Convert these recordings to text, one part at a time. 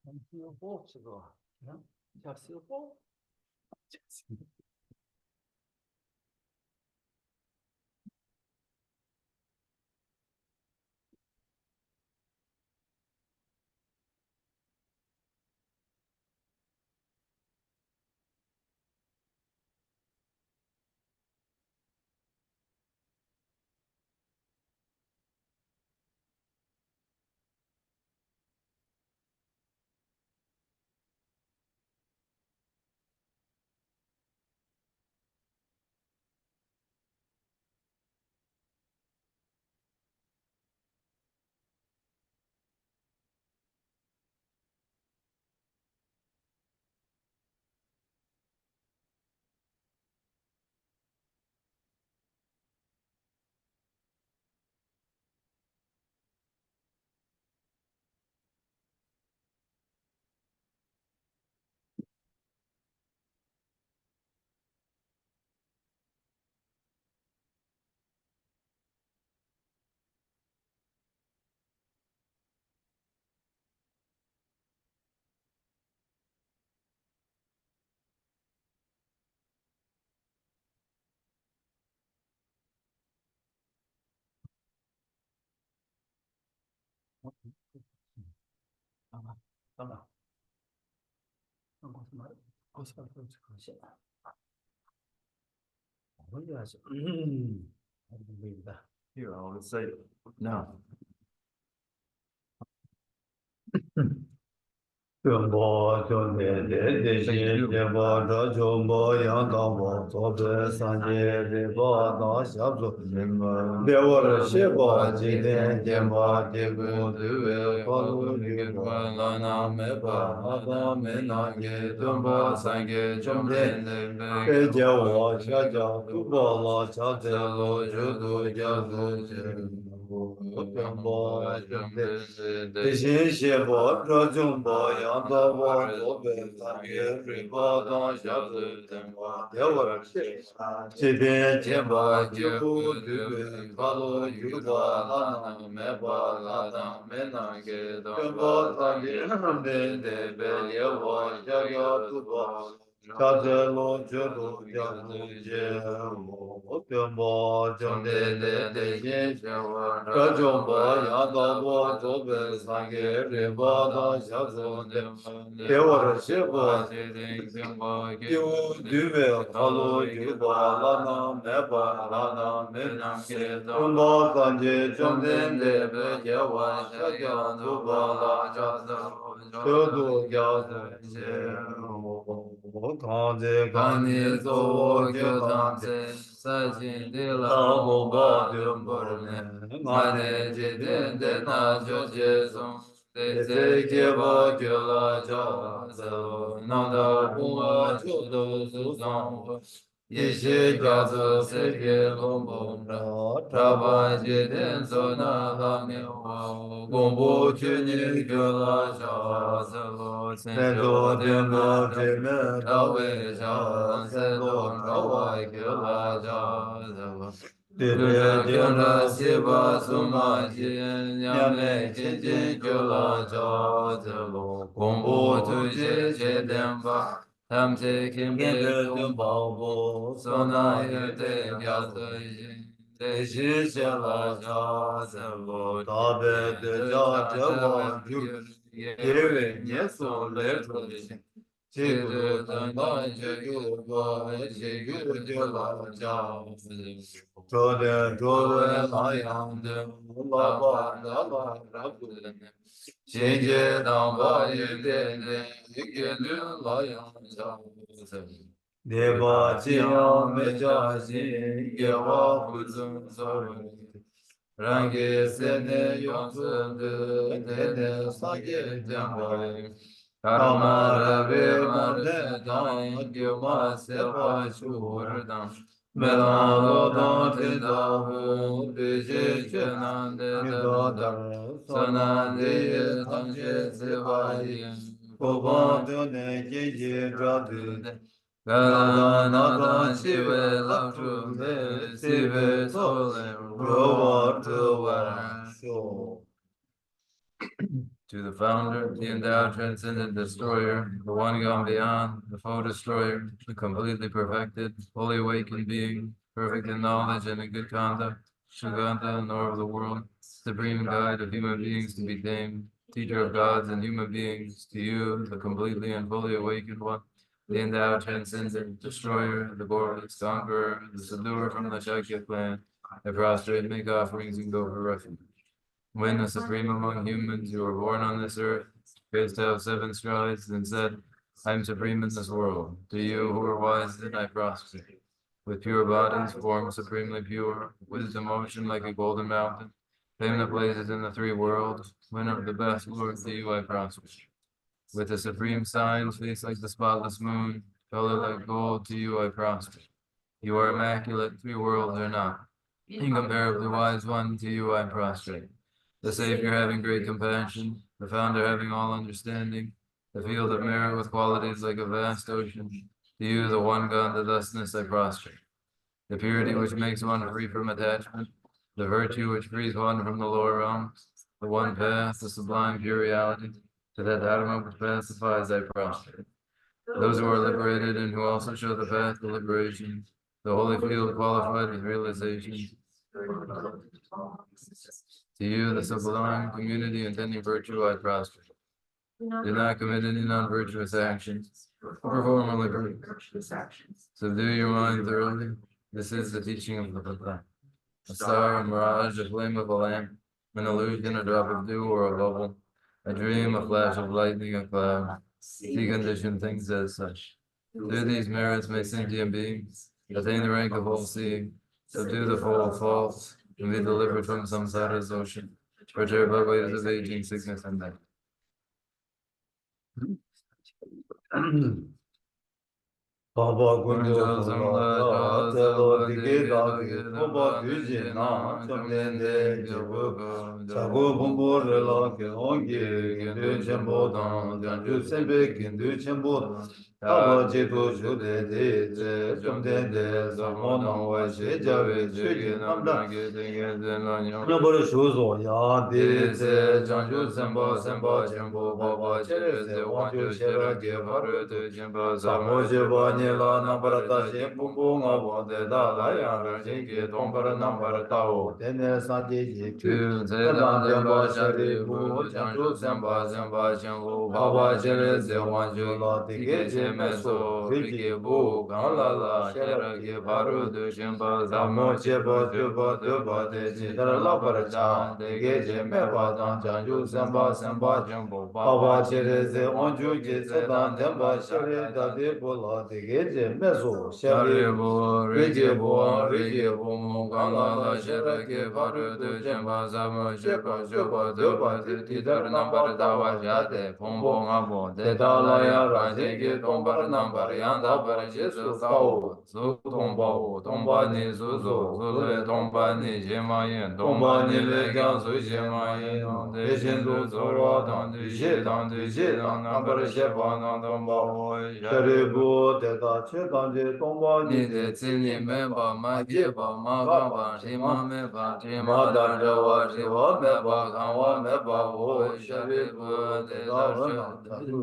很幸福，是吧？嗯，叫幸福。好吧，好了，那我想说这个先，我也是，I believe that. Here, I will say no. 愿波就念念的心，念波这就莫样当波，做个三界的波当下做，别我的西波今天见波地不对位，法路的波拉那没波，阿达没那给顿波三给中天的被见我下降度波拉下在路就度家度见。愿波就念的心，谢波这就莫样当波，做个三界的波当下做，别我的西。这边见吧，就不对对，法罗有吧，拉那没吧，拉那没那个，见吧，咱的没得别业我，家家都吧，家在罗觉都家都见我，见吧，见得见见我，这就吧，样到我左边三个人吧，当下子的，别我的媳妇。有对面哈罗有吧拉那没吧拉那没那个，中巴三界中天的北界湾下江都巴拉家子，这都家子些我看着看你走就当在三界的老母巴的母人，俺的今天的那就接送。这些把酒拉家子，难道不我就都是脏活？一些家子世界拢不着，这把今天做那拉面话，公布去年就拉家子，现做的那这面他为啥？现做这我就拉家子。对对，经常西巴苏玛吉，娘们亲亲就拉家子喽，公布出去接电话，他们这看别动宝宝，说那有的家子人，这是些拉家子喽，大伯的家这我就因为年数来出的。这个等到这个我这个就老家子。昨天作为那样的老板的老板不能，现在当把一点点一个的老样子，你把这样没家心，也话不能说。让给三年养子的奶奶三爷讲过。卡玛拉维玛的当就马塞巴苏尔当，梅拉罗当的当红，对些却难的当当，所难的也当些自发言，不光的那姐姐抓的。嘎达那达西维拉tru梅西维索雷罗瓦特瓦修。To the founder, the endowed, transcendent destroyer, the one gone beyond, the foe destroyer, the completely perfected, fully awakened being, perfect in knowledge and in good conduct, Shuganta, nor of the world, supreme guide of human beings to be tamed, teacher of gods and human beings, to you, the completely and fully awakened one, the endowed, transcendent destroyer, the glorious conqueror, the subduer from the Shakya clan, I prostrate, make offerings, and go for refuge. When the supreme among humans, you were born on this earth, raised to have 7 strides, and said, I am supreme in this world. To you who are wise, then I prostrate. With pure bodies, form supremely pure, wisdom ocean like a golden mountain, fame that blazes in the 3 worlds, winner of the best, Lord, to you I prostrate. With the supreme signs, face like the spotless moon, color like gold, to you I prostrate. You are immaculate, 3 worlds are not. Incomparably wise one, to you I prostrate. The Savior having great compassion, the Founder having all understanding, the field of merit with qualities like a vast ocean, to you, the one God, the thusness I prostrate. The purity which makes one free from attachment, the virtue which frees one from the lower realms, the one path, the sublime pure reality, to that Dharma which pacifies I prostrate. Those who are liberated and who also show the path to liberation, the holy field qualified with realization. To you, the sublime community intending virtue, I prostrate. Do not commit any non-virtuous actions, or perform only virtuous actions. Subdue your mind thoroughly. This is the teaching of the Buddha. A star, a mirage, a flame of a lamp, an illusion, a drop of dew or a bubble, a dream, a flash of lightning, a cloud. See conditioned things as such. Through these merits may sentient beings attain the rank of all seeing, subdue the foe of faults, and be delivered from Samsara's ocean, perturbed by waves of aging, sickness, and death. Baba Gunjo Sola, Telo Digi Dagi, Toba Duji Na, Chomdende Jibu, Chago Bumbo Rela, Ongi, Gindu Chembo Dan, Janju Sembe, Gindu Chembo, Taba Jibu Jude De, Chomdende, Zamona, Washi, Javi, Chugi, Namda, Nyabara Shuzo, Ya, De, Janju Semba, Semba, Chembo, Baba, Cherese, Wanju, Shera, Gevaru, Jimba, Samo, Jiba, Nila, Nambara, Tashi, Bumbu, Ngabo, De, Da, La, Yang, Jingi, Tombara, Nambara, Tao, Tene, Sanji, Jiku, Sedan, Demba, Shari, Bu, Janju, Semba, Semba, Chembo, Baba, Cherese, Wanju, La, Tige, Jemeso, Riki, Bu, Gala, La, Shera, Gevaru, Jimba, Samo, Jiba, Jiba, Jiba, De, Jidara, La, Baraja, Tige, Jemeba, Dan, Janju, Semba, Semba, Jumbo, Baba, Cherese, Wanju, Sedan, Demba, Shari, Dadi, Bola, Tige, Jemeso, Shari, Riki, Bu, Riki, Bu, Mugala, La, Shera, Gevaru, Jimba, Samo, Jiba, Jiba, Jiba, De, Jidara, Nambar, Dawa, Jade, Pombo, Ngabo, De, Dalaya, Rajiki, Tombar, Nambar, Yanda, Barajesu, Kao, Su, Tomba, Tomba, Ni, Suzo, Zule, Tomba, Ni, Jemayin, Tomba, Ni, Le, Kyan, Su, Jemayin, De, Shindu, Zora, Dan, Du, Shi, Dan, Du, Shi, Dan, Nambar, Shepa, Dan, Tomba, Hoi, Sharibu, Teta, Che, Dan, Je, Tomba, Ni, De, Tsini, Meba, Ma, Jeba, Ma, Gamba, Shima, Meba, Shima, Dan, Rewa, Shiva, Meba, Kanwa, Meba, Hoi, Sharibu, Teta,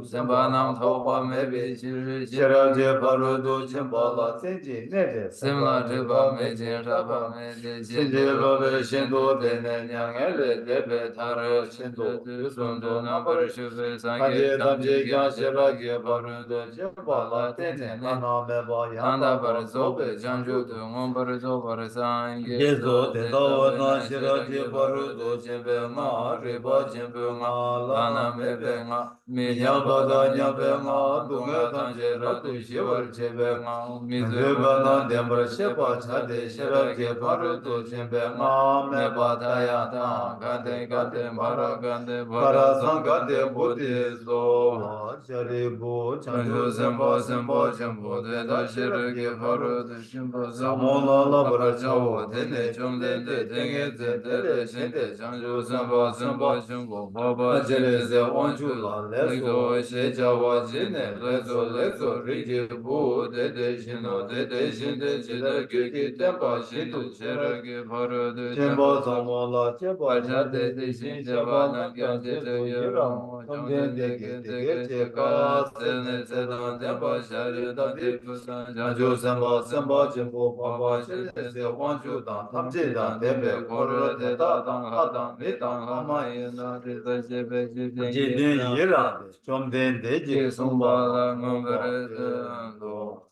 Semba, Nam, Toba, Mebi, Shiri, Shira, Je, Paru, Du, Chimba, La, Tsenji, Nebe, Semla, Jiba, Mejin, Raba, Meji, Shinji, Lobe, Shindu, Dene, Nyang, Ele, Debe, Tare, Shindu, Yusundu, Nambar, Shube, Sange, Tamji, Gyan, Shira, Ge, Paru, Du, Chimba, La, Tene, Nana, Meba, Yanda, Bar, Zobe, Janju, Du, Ngombar, Zobar, Sange, Gezo, Teta, Na, Shira, Je, Paru, Du, Chimbe, Nga, Riba, Chimbe, Nga, Lana, Mebe, Nga, Minyabada, Nyabe, Nga, Dunga, Tanje, Ratu, Shivar, Chebe, Nga, Mizeba, Na, Dembra, Shepa, Chade, Shira, Ge, Paru, Du, Chimbe, Nga, Meba, Taya, Ta, Gade, Gade, Bara, Gade, Bara, Sangade, Buddhi, Zo, Sharibu, Chanju, Semba, Semba, Chambu, Deda, Shira, Ge, Paru, Du, Chimba, Samola, Labra, Chavo, Tene, Chumde, Tenge, Tete, Shente, Chanju, Semba, Semba, Chambu, Baba, Jere, Ze, Wanju, La, Lezo, She, Jawa, Jene, Lezo, so le so rigi bu de de shino de de shin de chida gyuki tenpa shitu shira ki paru de tenpa samwa la chepa ya de de shin chepa na kya che to yirang chongden de ge che ka se ne se dan tenpa shari da di janju senpa senpa chenpo papa che se wang chu dan tam che dan tenpe koro de ta dang ha dang mi dang ha ma yin na de se che pe che je den yirang chongden de je sumba la ngambare de do.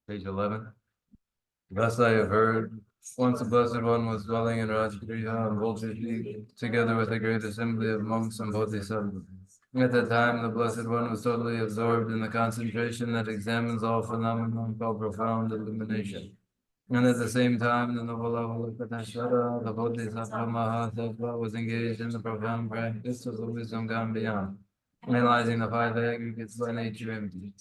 Page 11. Thus I have heard, once the Blessed One was dwelling in Rajgriha and Volgati, together with a great assembly of monks and Bodhisattvas. At that time, the Blessed One was totally absorbed in the concentration that examines all phenomena called profound illumination. And at the same time, the noble Avalokiteshvara, the Bodhisattva Mahasattva, was engaged in the profound practice of the wisdom gone beyond, analyzing the five aggregates by nature empty.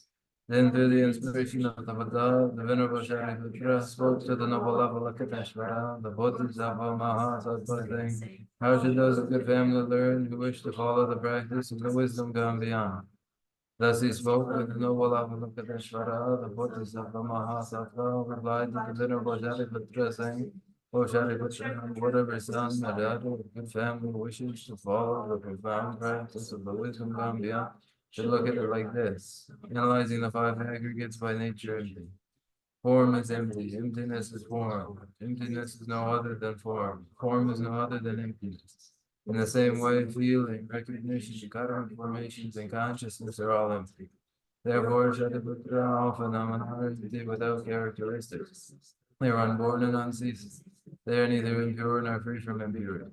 Then, through the inspiration of the Buddha, the Venerable Shariputra spoke to the noble Avalokiteshvara, the Bodhisattva Mahasattva, saying, how should those of good family learn who wish to follow the practice of the wisdom gone beyond? Thus he spoke with the noble Avalokiteshvara, the Bodhisattva Mahasattva, replied to the Venerable Shariputra, saying, O Shariputra, whatever son or daughter of good family wishes to follow the profound practice of the wisdom gone beyond, should look at it like this, analyzing the five aggregates by nature empty. Form is empty, emptiness is form, emptiness is no other than form is no other than emptiness. In the same way, feeling, recognition, karma formations, and consciousness are all empty. Therefore, Shariputra, all phenomena are empty without characteristics. They are unborn and unceasing. They are neither impure nor free from impurity.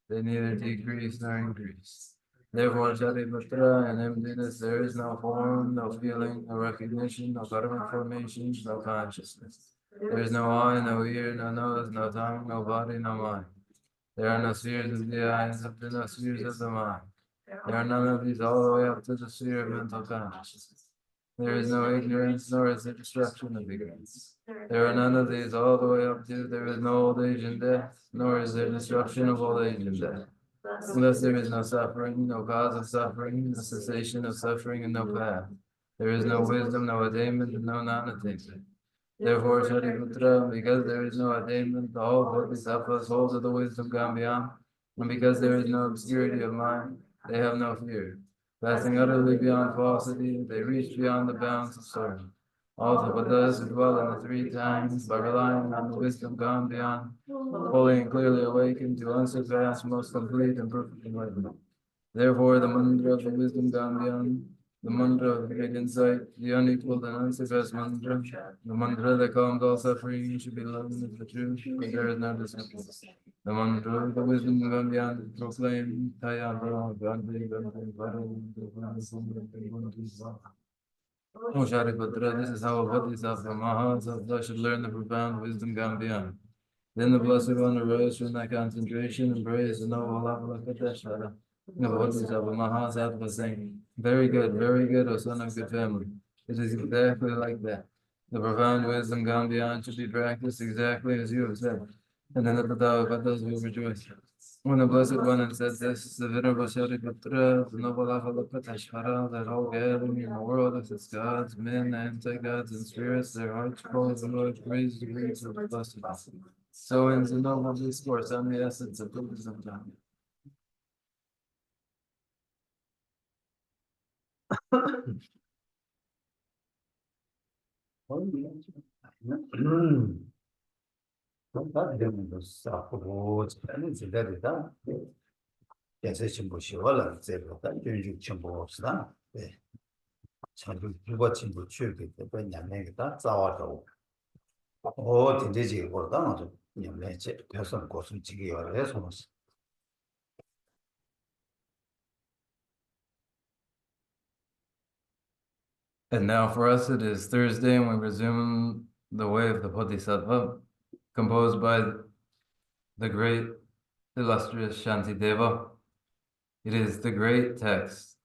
They neither decrease nor increase. Therefore, Shariputra, in emptiness there is no form, no feeling, no recognition, no karma formations, no consciousness. There is no eye, no ear, no nose, no tongue, no body, no mind. There are no spheres of the eyes, no spheres of the mind. There are none of these all the way up to the sphere of mental consciousness. There is no ignorance, nor is there destruction of ignorance. There are none of these all the way up to there is no old age and death, nor is there destruction of old age and death. Thus there is no suffering, no cause of suffering, no cessation of suffering, and no path. There is no wisdom, no attainment, and no non-attainment. Therefore, Shariputra, because there is no attainment, all Bodhisattvas hold of the wisdom gone beyond, and because there is no obscurity of mind, they have no fear. Passing utterly beyond falsity, they reach beyond the bounds of sorrow. All the Buddhas who dwell in the three times, by relying on the wisdom gone beyond, fully and clearly awakened to unsurpassed, most complete and perfect enlightenment. Therefore, the mantra of the wisdom gone beyond, the mantra of the great insight, the unequaled and unsurpassed mantra, the mantra that calms all suffering, should be loved as the truth, for there is no dissonance. The mantra of the wisdom gone beyond is proclaimed, Tayava, Gandhi, Gandhi, O Shariputra, this is how a Bodhisattva Mahasattva should learn the profound wisdom gone beyond. Then the Blessed One arose from that concentration and praised the noble Avalokiteshvara. The Bodhisattva Mahasattva saying, very good, O son of good family. It is exactly like that. The profound wisdom gone beyond should be practiced exactly as you have said. And then the Tathagatas will rejoice. When the Blessed One had said this, the Venerable Shariputra, the noble Avalokiteshvara, that all gathering in the world of its gods, men, anti-gods, and spirits, their hearts full of the Lord praise the grace of the Blessed One. So ends the noble discourse on the essence of Buddhism. And now for us it is Thursday, and we resume the way of the Bodhisattva, composed by the great illustrious Shantideva. It is the great text,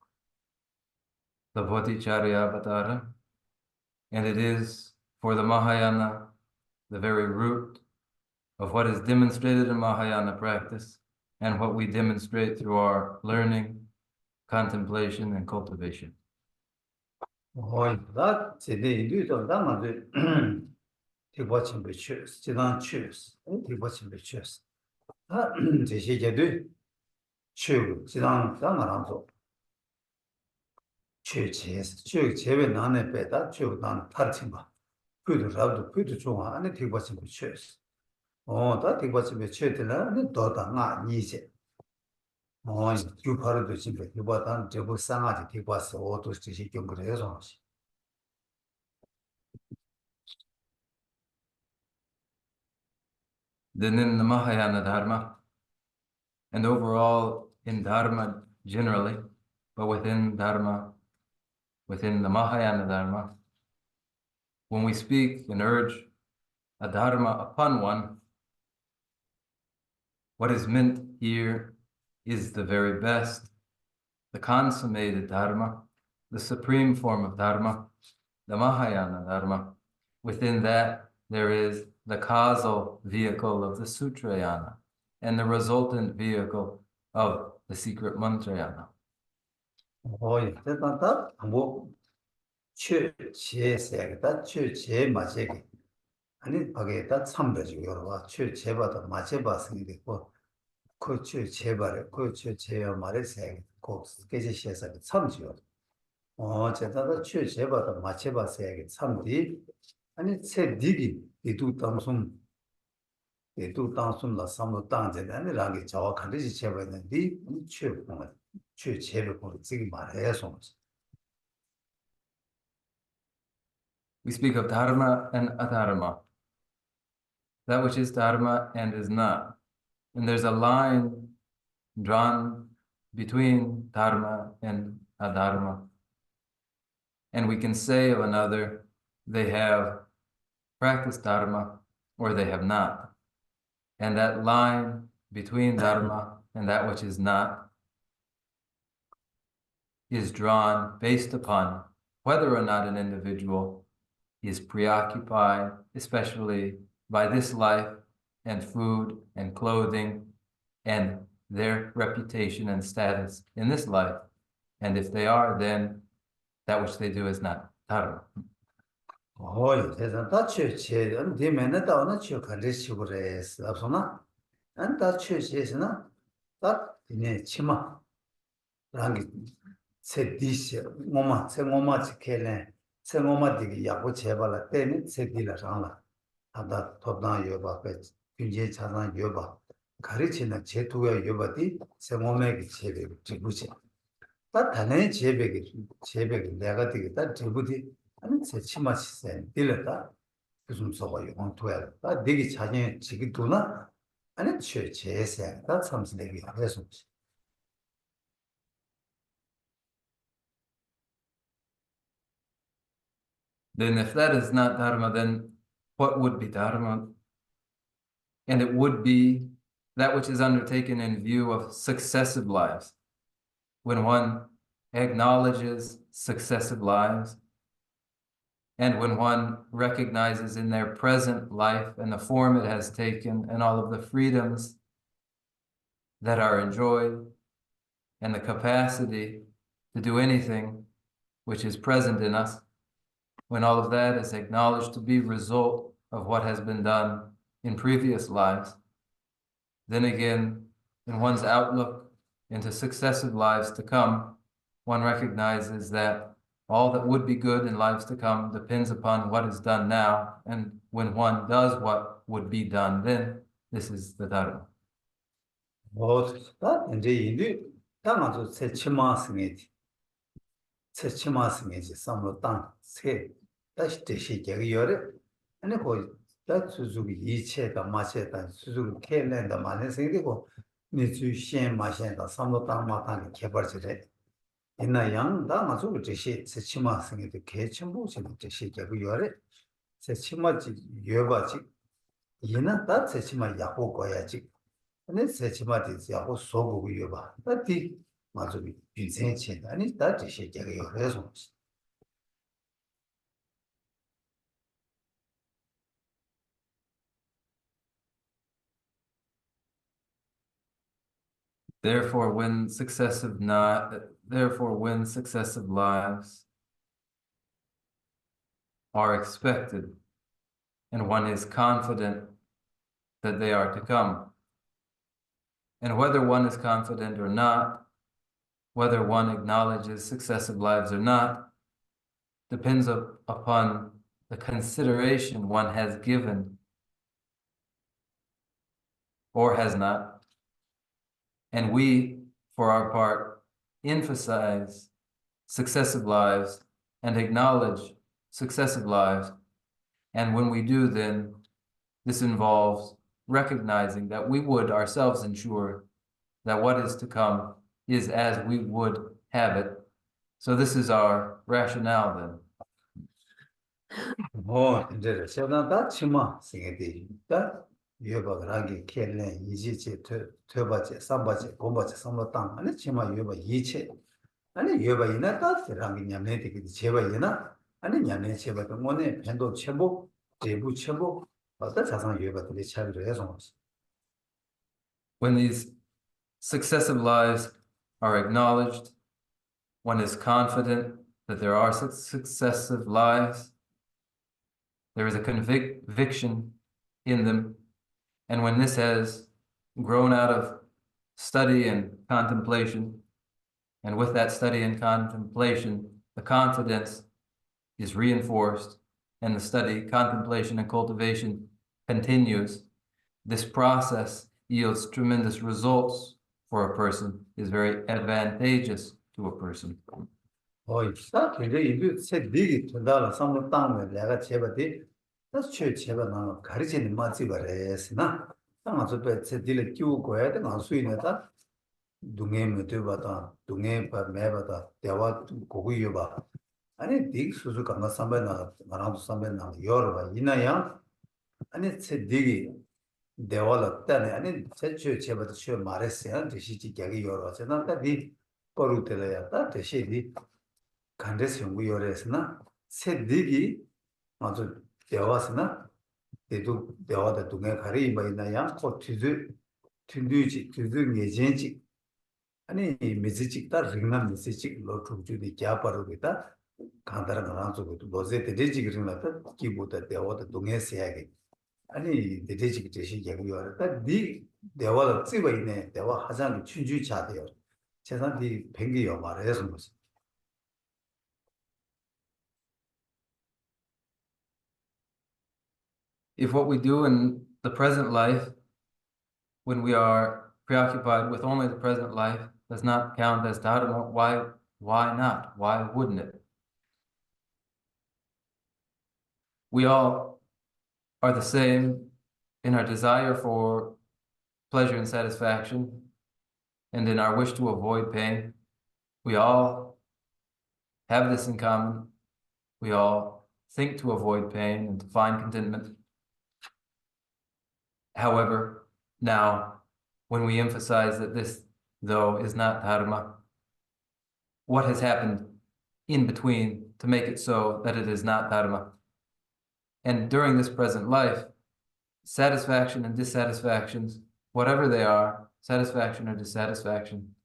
the Bodhicharyavatara, and it is for the Mahayana, the very root of what is demonstrated in Mahayana practice and what we demonstrate through our learning contemplation and cultivation. that today do that take watching the choose, don't choose, take watching the choose. This is do choose, don't answer. Choose, 제외 나네 배다, choose 난 다르지 마. 그도 라도 그도 좋아. 안에 take watching the choose. 다 take watching the choose 되는 더다 나 니세. 유파르도 집에 유바단 저부 상하지 take watch 오도 지시 경그래서. Then in the Mahayana Dharma, and overall in Dharma generally, but within Dharma, within the Mahayana Dharma, when we speak and urge a Dharma upon one, what is meant here is the very best, the consummated Dharma, the supreme form of Dharma, the Mahayana Dharma. Within that, there is the causal vehicle of the Sutrayana and the resultant vehicle of the secret Mantrayana. 대단하다. 최제세다 최제마제기 아니 거기에다 참배지 여러와 최제바다 마제바스니 되고 그 최제바래 그 최제야 말에서 그 계제시에서 참지요. 제가다 최제바다 마제바스에게 참디 아니 세디기 이두 땅숨 라 삼로 땅제 아니 라기 저와 같이 제바는디 최제를 지금 말해서 We speak of Dharma and Adharma, that which is Dharma and is not. And there's a line drawn between Dharma and Adharma. And we can say of another, they have practiced Dharma or they have not. And that line between Dharma and that which is not is drawn based upon whether or not an individual is preoccupied, especially by this life and food and clothing and their reputation and status in this life. And if they are, then that which they do is not dharma. 대단 다치체 되면은 다오는 치 칼리시고레스 앞서나 안 다치체스나 다 이네 치마 랑기 세디시 뭐마 세모마 치켈레 세모마 디기 야고 제발라 때니 세디라 상라 하다 토단 요바페 균제 차단 요바 가르치는 제도가 요바디 세모메기 제베 지부지 다 단의 제백이 내가 되겠다 저부디 아니 제 치마치세 빌렸다 무슨 소가 요건 도야 다 되게 자신 지기도나 아니 제세 다 참스내기 해서 Then if that is not dharma, then what would be dharma? And it would be that which is undertaken in view of successive lives. When one acknowledges successive lives, and when one recognizes in their present life and the form it has taken and all of the freedoms that are enjoyed and the capacity to do anything which is present in us, when all of that is acknowledged to be result of what has been done in previous lives, then again, in one's outlook into successive lives to come, one recognizes that all that would be good in lives to come depends upon what is done now. And when one does what would be done, then this is the dharma. 다 이제 이제 당아서 새 치마스니지 새 치마스니지 삼로 땅새 다시 대시 개가 열에 아니 거의 다 수수기 이체다 마체다 수수기 켈렌다 많이 생기고 니주 시엔 마시엔다 삼로 땅 마땅히 개발지래 이나 양다 맞고 대시 새 치마스니지 개침부지는 대시 개가 열에 새 치마지 여바지 이나 다 새 치마 야고 거야지 근데 세치마디스 하고 소고고 요바 다디 맞으비 빈센체 아니 다지 시제가 요래서 Therefore, when successive lives are expected, and one is confident that they are to come, and whether one is confident or not, whether one acknowledges successive lives or not, depends upon the consideration one has given or has not. And we, for our part, emphasize successive lives and acknowledge successive lives. And when we do, then this involves recognizing that we would ourselves ensure that what is to come is as we would have it. So this is our rationale then. 이제 세단다 치마 생에디 다 여바라기 켈레 이지체 퇴바체 삼바체 곰바체 삼바땅 아니 치마 여바 이체 아니 여바 이나다 라기 냠네디 제바이나 아니 냠네 제바도 뭐네 벤도 체보 대부 체보 어떤 자상 여바들이 차비를 해서 When these successive lives are acknowledged, one is confident that there are successive lives. There is a conviction in them. And when this has grown out of study and contemplation, and with that study and contemplation, the confidence is reinforced, and the study, contemplation, and cultivation continues, this process yields tremendous results for a person, is very advantageous to a person. 있다. 근데 이거 세 미기 된다라 상무 땅에 내가 제바디 그래서 제바나 가르치는 맛이 버렸으나 땅아서 배 딜에 끼우고 해야 되나 수인에다 동해 메드바다 동해 바 매바다 대화 고고요 봐 아니 딕 수수 강가 삼배나 나랑도 삼배나 여러 봐 이나야 아니 세 딕이 대화를 때네 아니 제바도 쉬어 말했어요 대시지 개기 여러 저나다 디 거루들어야다 대시디 간데스 연구요래서나 세디기 아주 대화스나 대도 대화다 동에 가리 이바이나야 코티즈 튼두지 튼두 예전지 아니 미지직다 링나 미지직 로투주디 갸파르기다 간다라 가란소도 로제 대지지 그러나다 기보다 대화다 동에 세야게 아니 대지지 대시 연구요래다 디 대화다 찌바이네 대화 하장이 춘주 차대요 세상이 뱅기요 말해서 무슨 If what we do in the present life, when we are preoccupied with only the present life, does not count as dharma, why not? Why wouldn't it? We all are the same in our desire for pleasure and satisfaction, and in our wish to avoid pain. We all have this in common. We all think to avoid pain and to find contentment. However, now, when we emphasize that this, though, is not dharma, what has happened in between to make it so that it is not dharma? And during this present life, satisfaction and dissatisfactions, whatever they are, satisfaction or dissatisfaction,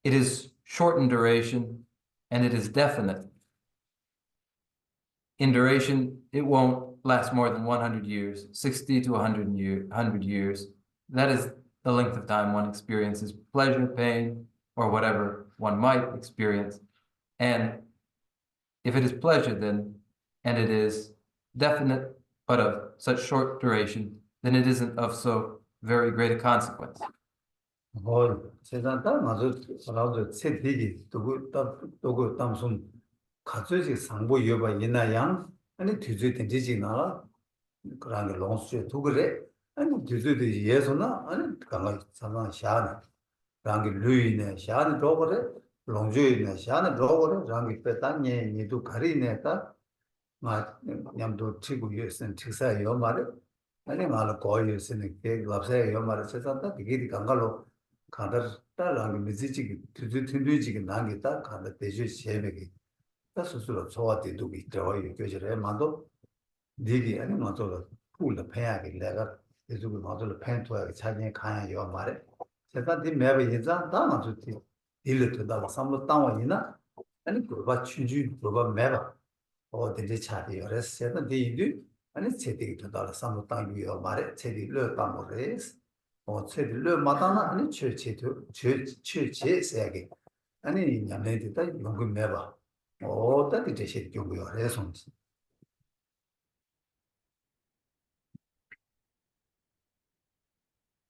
it is short in duration and it is definite. In duration, it won't last more than 100 years, 60 to 100 years. That is the length of time one experiences pleasure, pain, or whatever one might experience. And if it is pleasure then, and it is definite, but of such short duration, then it isn't of so very great a consequence. 세상 다 맞아 라우드 세디기 도고 담순 가져지 상보 여바 이나양 아니 뒤주에 된지지 나라 그런 게 롱스에 두그래 아니 뒤주에 예서나 아니 강가 상상 샤나 랑게 루이네 샤나 도그래 롱주이네 샤나 도그래 랑게 빼다니 니도 가리네다 마 냠도 치고 예선 치사 요 말에 아니 말 거유스네 게 lapse 요 말에 세상다 되게 강가로 가다라랑게 미지지 뒤뒤뒤지 나게다 가다 대주 제베기 다 스스로 소화돼 두고 있더라고요. 교실에 만도 니기 아니 맞아도 풀을 패야게 내가 계속 맞아도 팬토하게 자기네 가야 요 말에 제가 네 매번 인자 다만 좋지. 딜르트다 삼로 땅원이나 아니 그거 춘주 그거 매번 어디지 차디 열었어요. 디디 아니 제대로 되다 삼로 땅이요 말에 제대로 땅으로스 제대로 마다나 아니 최체도 최체세하게 아니 냠내다 용금 매번 어디지 제시 용고요. 그래서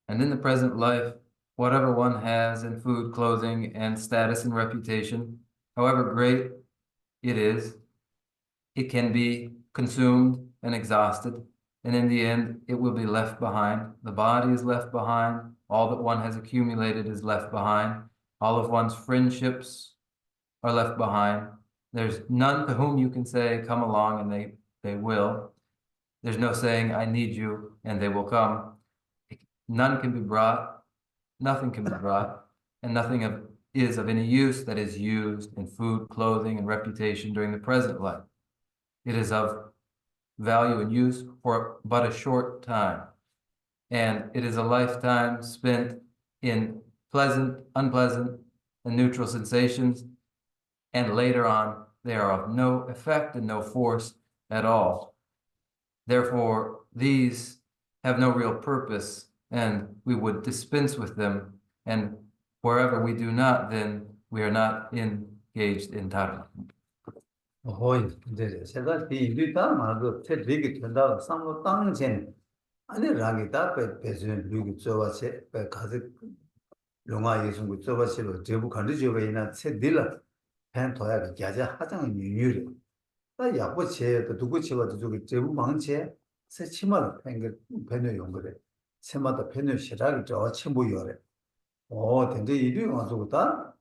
And in the present life, whatever one has in food, clothing, and status and reputation, however great it is, it can be consumed and exhausted. And in the end, it will be left behind. The body is left behind. All that one has accumulated is left behind. All of one's friendships are left behind. There's none to whom you can say, come along, and they will. There's no saying, I need you, and they will come. None can be brought, nothing can be brought, and nothing is of any use that is used in food, clothing, and reputation during the present life. It is of value and use for but a short time. And it is a lifetime spent in pleasant, unpleasant, and neutral sensations. And later on, they are of no effect and no force at all. Therefore, these have no real purpose, and we would dispense with them. And wherever we do not, then we are not engaged in dharma. 어이, 이제 제가 이 일이다 말고 대리기 된다 상로 땅전 아니 라기다 배전 류기 저와체 가지 영화 예술고 저와체로 제부 간주저베이나 세딜라 팬 도야가 자자 하장 유유리 나 야보체도 누구 치와도 저기 제부 망체 세 치마를 팬게 팬의 용거래 세마다 팬의 시라를 저 친구요래 근데 이리 와서다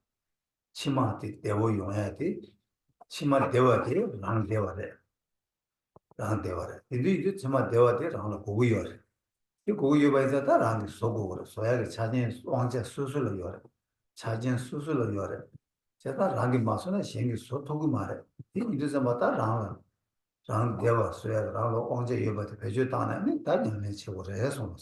치마한테 대워 용해야 돼 치마 대워야 돼 랑 대워야 돼 랑 대워야 돼 이리 치마 대워야 돼 랑 고고요래 이 고고요바에서 다 랑 소고고래 소야게 자진 왕자 수술을 요래 자진 수술을 요래 제가 랑이 마서는 생기 소토고 말해 이 이래서 마다 랑 대워 소야 랑 왕자 요바도 배주 당하는 다 년내 치고래 해서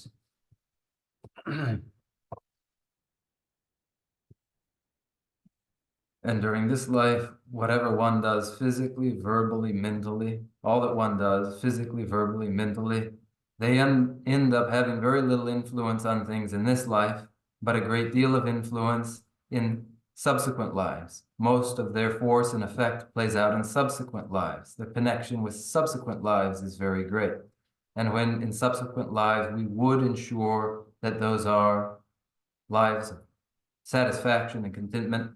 And during this life, whatever one does physically, verbally, mentally, all that one does physically, verbally, mentally, they end up having very little influence on things in this life, but a great deal of influence in subsequent lives. Most of their force and effect plays out in subsequent lives. The connection with subsequent lives is very great. And when in subsequent lives, we would ensure that those are lives of satisfaction and contentment.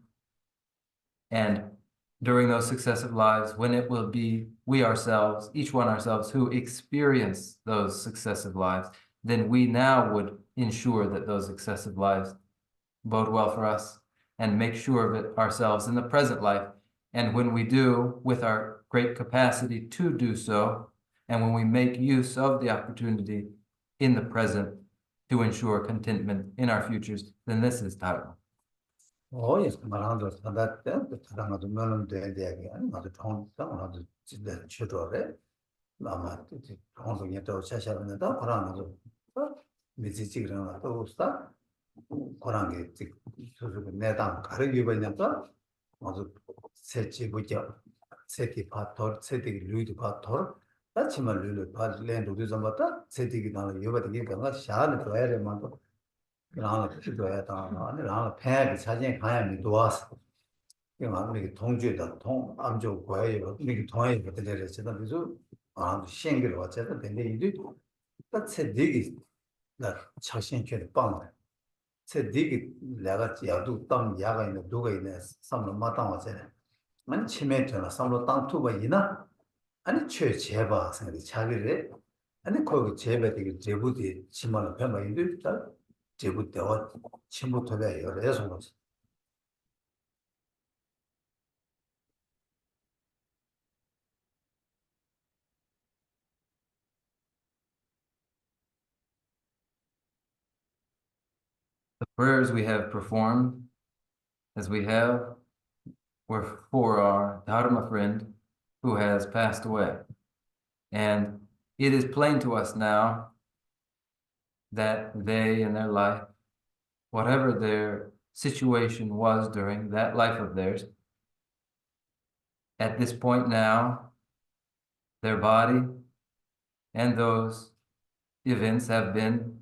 And during those successive lives, when it will be we ourselves, each one ourselves, who experience those successive lives, then we now would ensure that those successive lives bode well for us and make sure of it ourselves in the present life. And when we do, with our great capacity to do so, and when we make use of the opportunity in the present to ensure contentment in our futures, then this is dharma. 어이 말하는 사다 때 사람도 면은 되게 아니 맞아 통상하도 진짜 추도래 아마 통성에 또 샤샤는다 그러나도 미지지그런 또 없다 그런 게 소소가 내당 가르기 버냐까 맞아 세치 보자 세티 파토 세티 루이도 파토 다치만 루이도 파렌도 좀 봤다 세티기 나는 여바되게 가가 샤는 도야래만 그러나 그거야 다 아니 나 팬이 사진 가야미 도와서 이거 아무리 통주다 통 암조 고야요 이게 통해 버들래 제가 그래서 신기로 왔잖아 근데 이게 딱 세디기 나 자신께는 빵 세디기 내가 야도 땅 야가 있는 누가 있는 삼로 마땅 왔잖아 아니 치매잖아 삼로 땅 투가 있나 아니 최 제바 생각이 자기를 아니 거기 제배되게 제부디 치마는 변화인들 제부대와 친구들의 여러 해석을 The prayers we have performed, as we have, were for our dharma friend who has passed away. And it is plain to us now that they in their life whatever their situation was during that life of theirs, at this point now, their body and those events have been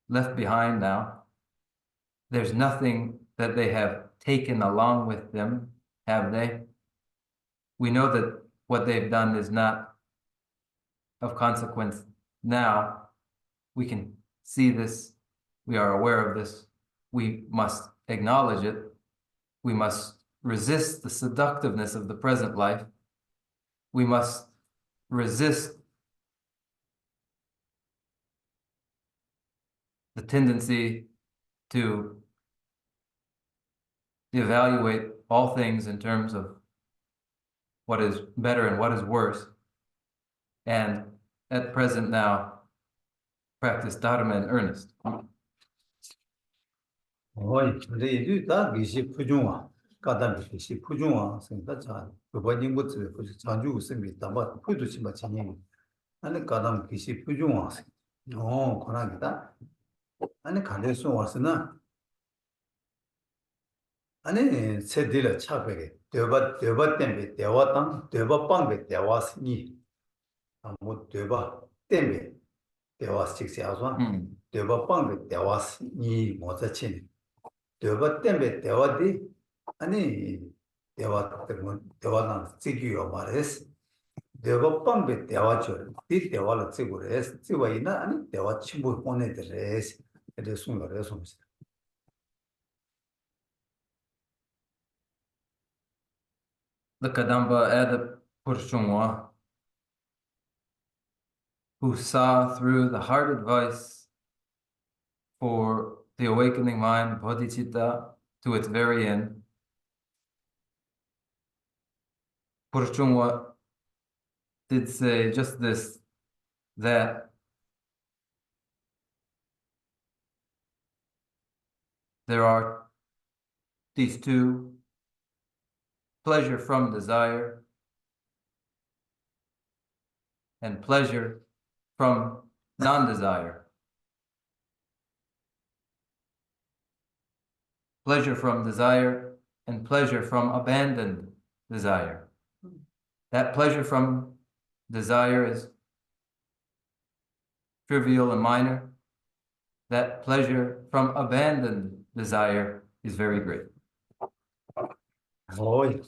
left behind now. There's nothing that they have taken along with them, have they? We know that what they've done is not of consequence now. We can see this. We are aware of this. We must acknowledge it. We must resist the seductiveness of the present life. We must resist the tendency to evaluate all things in terms of what is better and what is worse. And at present now, practice Dharma in earnest. 어이, 근데 이제 다 미시 부중화, 까단 미시 부중화, 생각 잘. 그번인 것들 그 자주 있습니다. 뭐 그도 심한 진행. 아니 까단 미시 부중화. 그러나기다. 아니 간대서 왔으나 아니 세딜의 차별에 되바 때문에 대화당 되바 방배 대화스니 뭐 되바 때문에 대화 직세하서 되바 방배 대화스니 뭐자친 되바 때문에 대화디 아니 대화 때문에 대화는 지기요 말했어 되바 방배 대화죠 이 대화를 지고래서 지와이나 아니 대화 친구 보내드래서 그래서 숨어서 숨었어. The Kadamba Adip Purshungwa, who saw through the heart advice for the awakening mind, Bodhisattva, to its very end. Purshungwa did say just this, that there are these two: pleasure from desire and pleasure from non-desire. Pleasure from desire and pleasure from abandoned desire. That pleasure from desire is trivial and minor. That pleasure from abandoned desire is very great. 어이,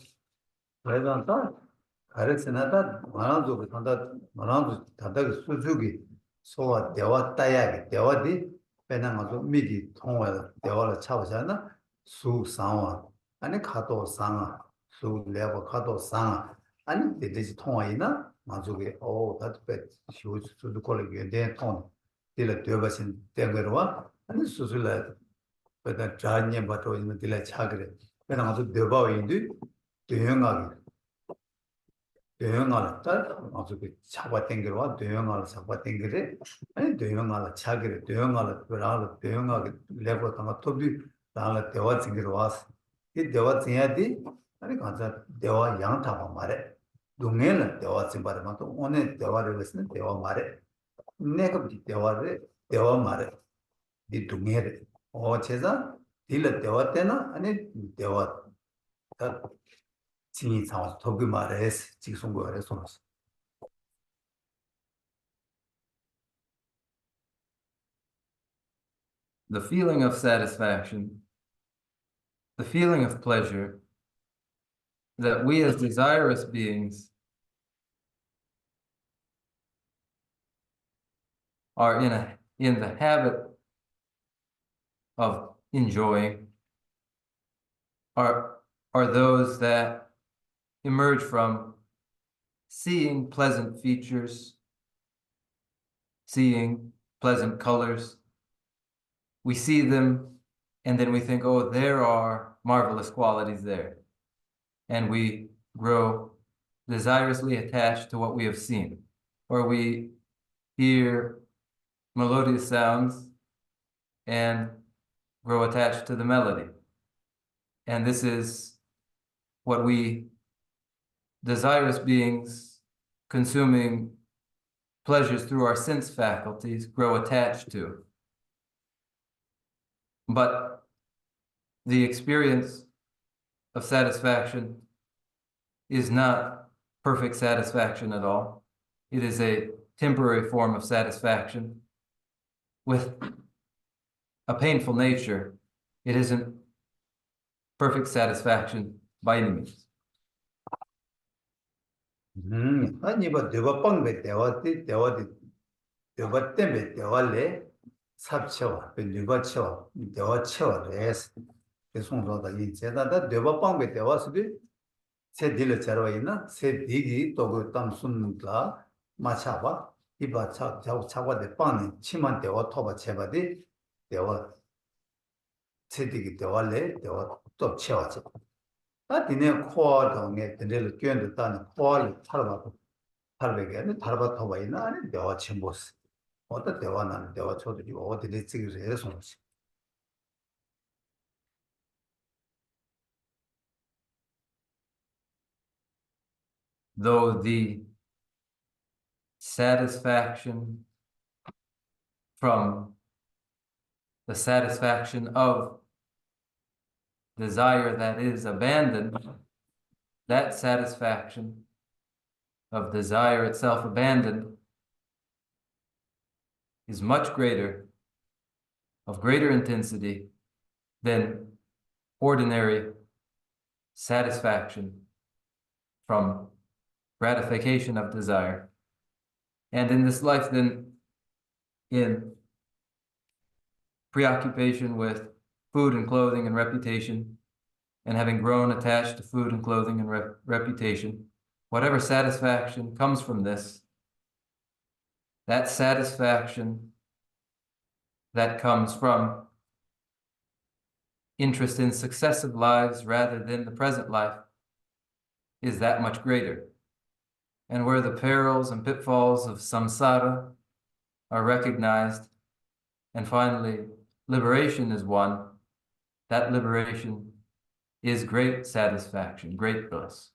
그래서 가르치나다 만화도 단다 만화도 단다가 수주기 소와 대화 따야게 대화디 배나가서 미디 통화를 대화를 차보잖아 수상화 아니 카도 상아 수 레버 카도 상아 아니 대대지 통화이나 마주게 다들 수도 콜게 대통 딜을 되버신 대거와 아니 수술을 배다 자녀 바토 있는 딜을 차그래 배나가서 대바위인데 대형하게 대형을 아주 그 잡아 당겨와 대형을 잡아 당기래 아니 대형을 차기래 대형을 그러나 대형하게 레버 담아 토비 나라 대화 증기로 왔어 이 대화 증야디 아니 가자 대화 양 타봐 말해 동네는 대화 증 말하면 또 오늘 대화를 했으면 대화 말해 내가 대화 말해 이 동네를 제가 딜을 대화 때나 아니 대화 진이 상황 더그 말해서 직송거를 해서 The feeling of satisfaction, the feeling of pleasure that we as desirous beings are in the habit of enjoying are those that emerge from seeing pleasant features, seeing pleasant colors. We see them and then we think, oh, there are marvelous qualities there. And we grow desirously attached to what we have seen. Or we hear melodious sounds and grow attached to the melody. And this is what we desirous beings consuming pleasures through our sense faculties grow attached to. But the experience of satisfaction is not perfect satisfaction at all. It is a temporary form of satisfaction with a painful nature. It isn't perfect satisfaction by any means. 아니 뭐 내가 빵배 대화디 대화 때문에 대화래 삽쳐와 누가 쳐 대화 쳐래스 계속로다 이제다 내가 빵배 대화스디 세 딜을 자러 있나 세 디기 또그 담순다 마차바 이바 차와데 빵이 치만 대화 토바 제바디 대화 세 디기 대화래 대화 또 쳐와지 아 디네 코어동에 데를 끼는데 따는 코어를 살아봐 살베게 달바 토바 있나 아니 대화 침보스 어떤 대화는 대화 초들이 어디에 찍으세요 손씨 Though the satisfaction from the satisfaction of desire that is abandoned, that satisfaction of desire itself abandoned is much greater, of greater intensity than ordinary satisfaction from gratification of desire. And in this life, then, in preoccupation with food and clothing and reputation, and having grown attached to food and clothing and reputation, whatever satisfaction comes from this, that satisfaction that comes from interest in successive lives rather than the present life is that much greater. And where the perils and pitfalls of samsara are recognized, and finally liberation is won, that liberation is great satisfaction, great bliss.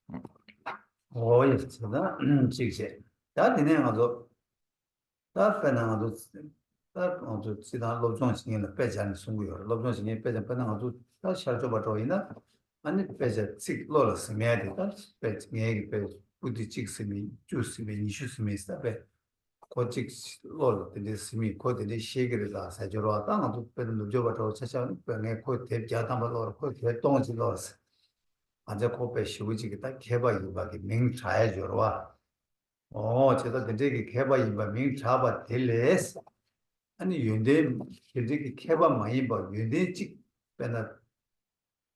오였잖아 직세 다디네 가서 다페나 가서 다 아주 지난 로종신을 빼자는 순구요 로종신이 빼자 빼나 가서 다 샤르조 바토이나 아니 빼자 직 로르스 메디다 빼지 메기 빼 부디 직스미 주스미 니슈스미 스타베 고직 로르 데스미 코데리 셰게르다 사조로 왔다 가서 빼는 로조 바토 차차는 빼네 코 대자다 바로 코 대동지 로스 아주 코페 시우지기다 개바이바기 맹차야죠와 제가 되게 개바이바 맹차바 딜레스 아니 윤대 되게 개바 많이 봐 윤대 직 빼나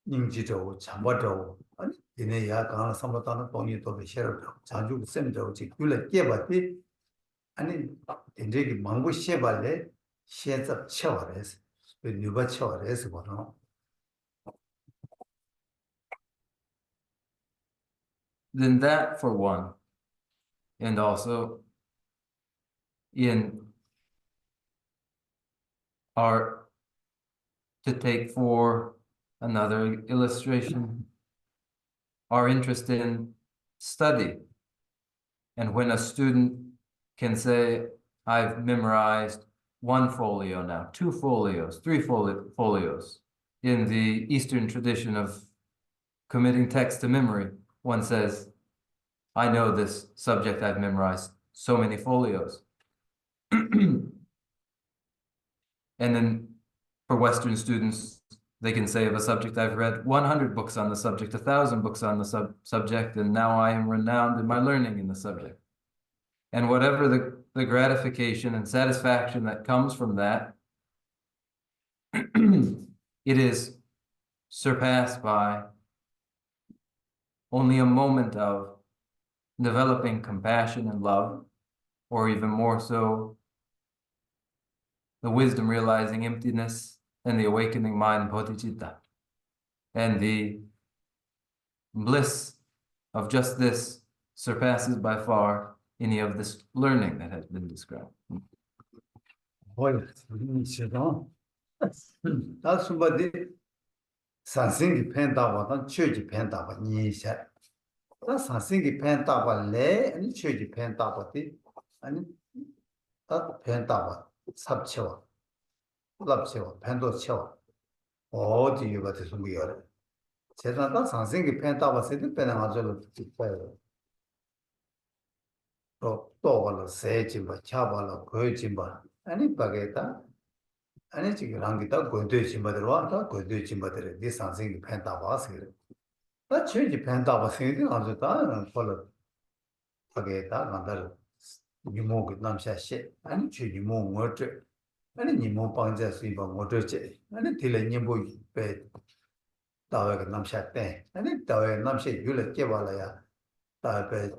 인지도 참바도 아니 얘네 야가 삼바다는 돈이 또 베셔도 자주 쌤도 직 굴레 깨바디 아니 되게 망고 셰발레 셰접 쳐레스 그 누가 쳐레스 보노 Then that for one, and also in art, to take for another illustration, our interest in study. And when a student can say, I've memorized 1 folio now, 2 folios, 3 folios. In the Eastern tradition of committing text to memory, one says, I know this subject I've memorized so many folios. And then for Western students, they can say of a subject, I've read 100 books on the subject, 1,000 books on the subject, and now I am renowned in my learning in the subject. And whatever the gratification and satisfaction that comes from that, it is surpassed by only a moment of developing compassion and love, or even more so, the wisdom realizing emptiness and the awakening mind bodhicitta. And the bliss of just this surpasses by far any of this learning that has been described. That's somebody something pentaba, church pentaba, nisha. That's something pentaba lay and church pentaba, and that pentaba, subchill, love chill, pendo chill. 어디 이거 같은 소리야. 제가 상생이 팬다고 세대 빼는 아주 좋아요. 또 걸로 세지 뭐 차발로 거지 뭐 아니 바게다 아니 지금 랑기다 고되지 뭐들어 다 고되지 뭐들 이 상생이 팬다고 하세요. 나 최지 팬다고 세대 아주 다 걸로 바게다 만들 이모 남샤시 아니 최 이모 뭐죠 아니 이모 방자수 이거 뭐죠지 아니 딜레 이모 배 다외가 남샤때 아니 다외 남샤 유를 깨발아야 다외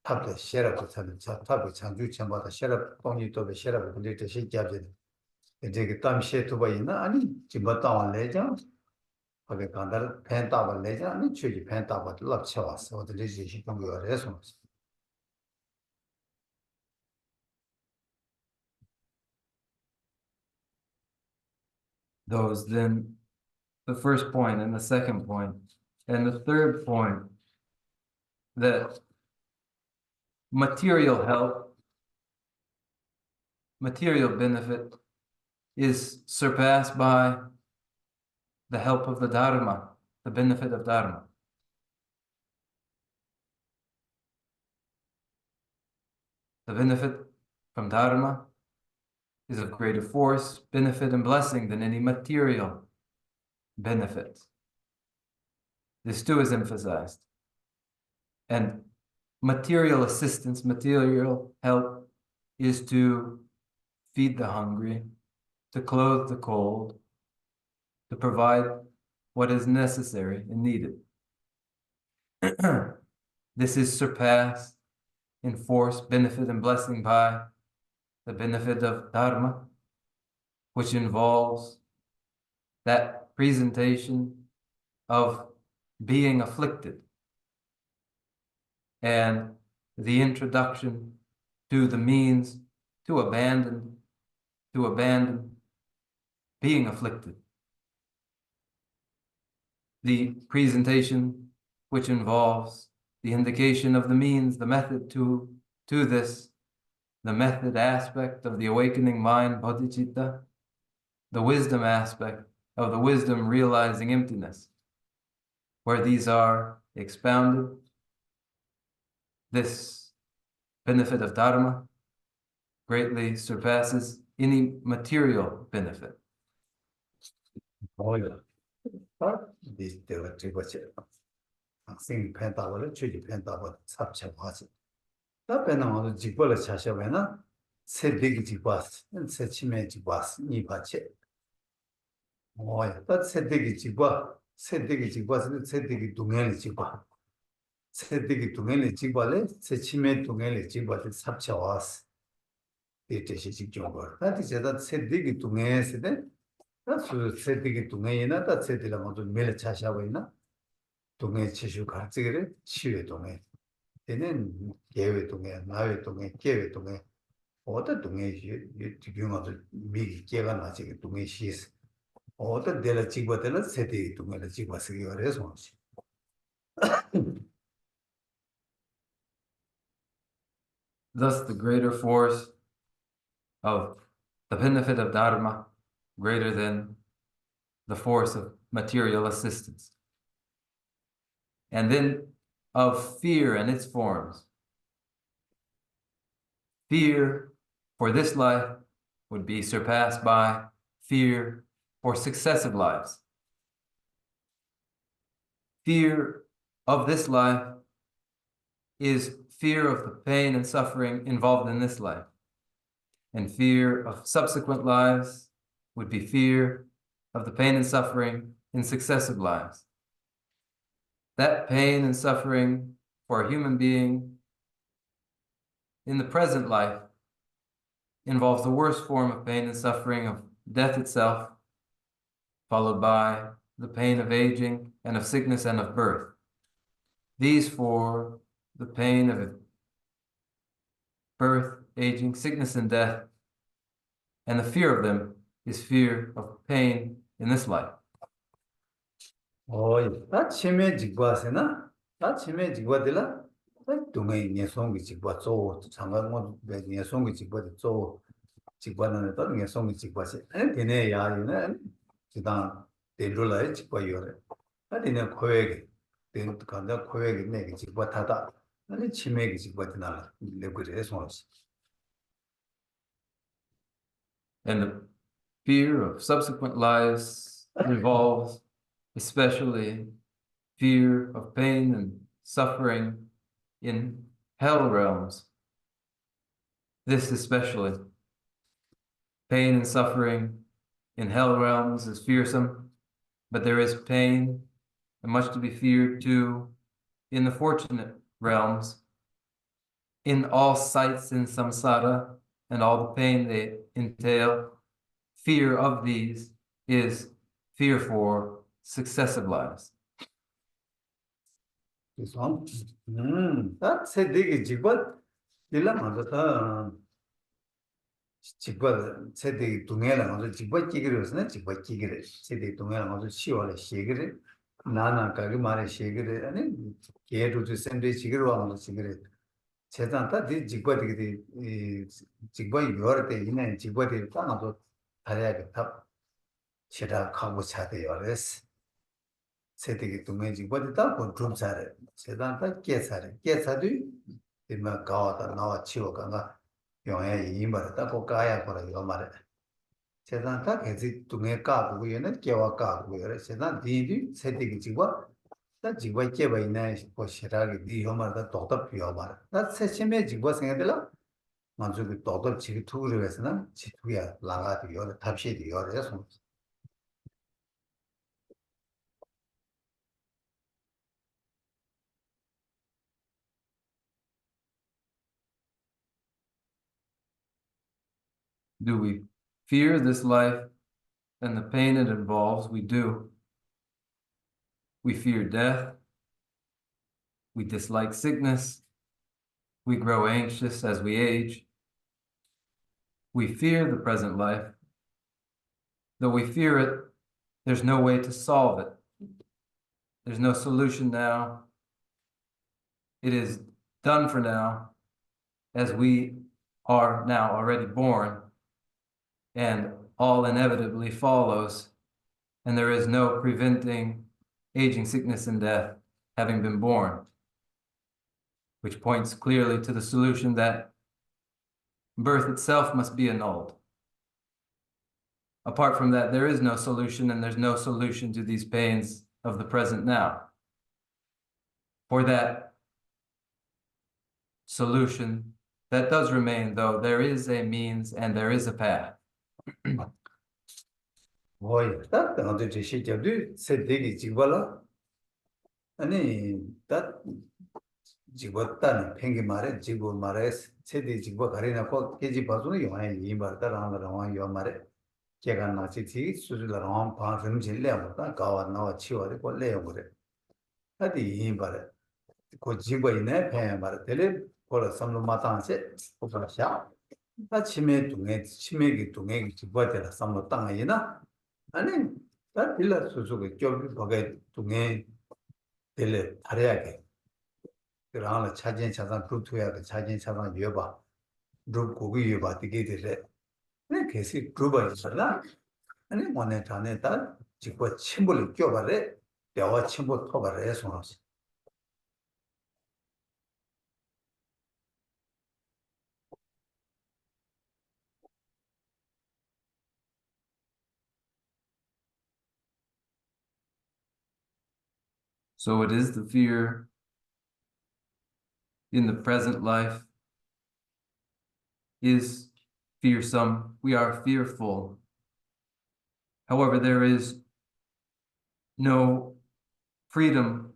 탑도 셰럽 차는 차 탑이 창주 전부다 셰럽 동의도에 셰럽 근데 대신 잡지 이제 그 담시에 두고 있나 아니 지금 따와 내자 거기 간다 펜타바 내자 아니 최지 펜타바 랍쳐 왔어 어디 이제 시간 거래서 Those then the first point and the second point and the third point, that material help, material benefit is surpassed by the help of the Dharma, the benefit of Dharma. The benefit from Dharma is of greater force, benefit, and blessing than any material benefit. This too is emphasized. And material assistance, material help is to feed the hungry, to clothe the cold, to provide what is necessary and needed. This is surpassed in force, benefit, and blessing by the benefit of Dharma, which involves that presentation of being afflicted and the introduction to the means to abandon being afflicted. The presentation which involves the indication of the means, the method to this, the method aspect of the awakening mind, bodhicitta, the wisdom aspect of the wisdom realizing emptiness, where these are expounded. This benefit of Dharma greatly surpasses any material benefit. 뭐야 이때가 되고지 학생 팬다고를 최지 팬다고 삽쳐가지 답변은 아주 직벌을 차셔면은 세대기 직바스 세침에 직바스 이 받체 뭐야 또 세대기 직바스 세대기 동행이 직바 세대기 동행이 직바래 세침에 동행이 직바를 삽쳐와스 이때시 직종거 다들 제가 세대기 동행했을 때 그 세대기 동행이나 다 세대라 모두 매일 차셔고 있나 동행 치슈 가지를 치외 동행 얘는 계외 동행 나외 동행 계외 동행 어떤 동행 지금도 미기 계가 나지 동행 시스 어떤 데라 찍고들은 세대 동행을 찍고서 그래서 Thus, the greater force of the benefit of Dharma greater than the force of material assistance. And then of fear and its forms. Fear for this life would be surpassed by fear for successive lives. Fear of this life is fear of the pain and suffering involved in this life. And fear of subsequent lives would be fear of the pain and suffering in successive lives. That pain and suffering for a human being in the present life involves the worst form of pain and suffering of death itself, followed by the pain of aging and of sickness and of birth. These four, the pain of birth, aging, sickness, and death, and the fear of them is fear of pain in this life. 나 치매 직과세나 나 치매 직과들라 동의 예송이 직과 조 장관원 예송이 직과 조 직과는 또 예송이 직과세 아니 되네 야유는 지단 덴돌라에 직과 요래. 아니네 코에게 덴 간다 코에게 내게 직과 타다. 아니 치매게 직과 되나 내그래 손스. And the fear of subsequent lives involves especially fear of pain and suffering in hell realms. This especially, pain and suffering in hell realms is fearsome, but there is pain and much to be feared too in the fortunate realms, in all sights in samsara and all the pain they entail. Fear of these is fear for successive lives. 그래서 다 세대기 직과 딜라 맞다. 직과 세대기 동해라 맞아 직과 끼기로서는 직과 끼기래. 세대기 동해라 맞아 시월에 시기래. 나나 가게 말에 시기래. 아니 개도도 샘데 시기로 하는 시기래. 제단다 디 직과 되게 직과 요할 때 이내 직과 되게 따나도 다야겠다. 제가 가고 차대요. 그래서 세대기 동해지 버리다 본 좀사래 세단다 깨사래 깨사도 이마 가와다 나와 치워가가 영에 이마다 고 가야 버려 요 말에 세단다 계지 동해 까고 얘는 깨와 까고 그래 세단 디디 세대기 지와 다 지와 깨바 있네 보시라게 디요 말다 도다 비어 말 다 세심에 지와 생각들라 먼저 그 도다 지기 투를 해서는 지투야 라가디요 답시디요 그래서 Do we fear this life and the pain it involves? We do. We fear death. We dislike sickness. We grow anxious as we age. We fear the present life. Though we fear it, there's no way to solve it. There's no solution now. It is done for now, as we are now already born, and all inevitably follows, and there is no preventing aging, sickness, and death having been born, which points clearly to the solution that birth itself must be annulled. Apart from that, there is no solution, and there's no solution to these pains of the present now. For that solution that does remain, though, there is a means and there is a path. 뭐야, 딱 어디 제시자도 세대기 지발라 아니 딱 지웠다는 팽기 말에 지고 말에 세대 지고 가리나고 계지 봐주는 영화에 이 말다라는 영화 요 말에 제가 나시티 수술라랑 방송 질려보다 가와 나와 치워를 걸래요 그래 하디 이 말에 그 지고 있네 팽 말에 텔레 걸 삼로 마탄세 오빠샤 다 치매기 동에 지고들 삼로 땅이나 아니 다 빌라 수수가 좀 거기 동에 텔레 다려야게 그러나 차진 차상 그룹투야 차진 차상 여봐 그룹 고기 여봐 되게 되래 네 계속 그룹이 있어라 아니 뭐네 전에 다 직과 침불을 껴봐래 대화 침불 터봐래 손으로 So it is the fear in the present life is fearsome. We are fearful. However, there is no freedom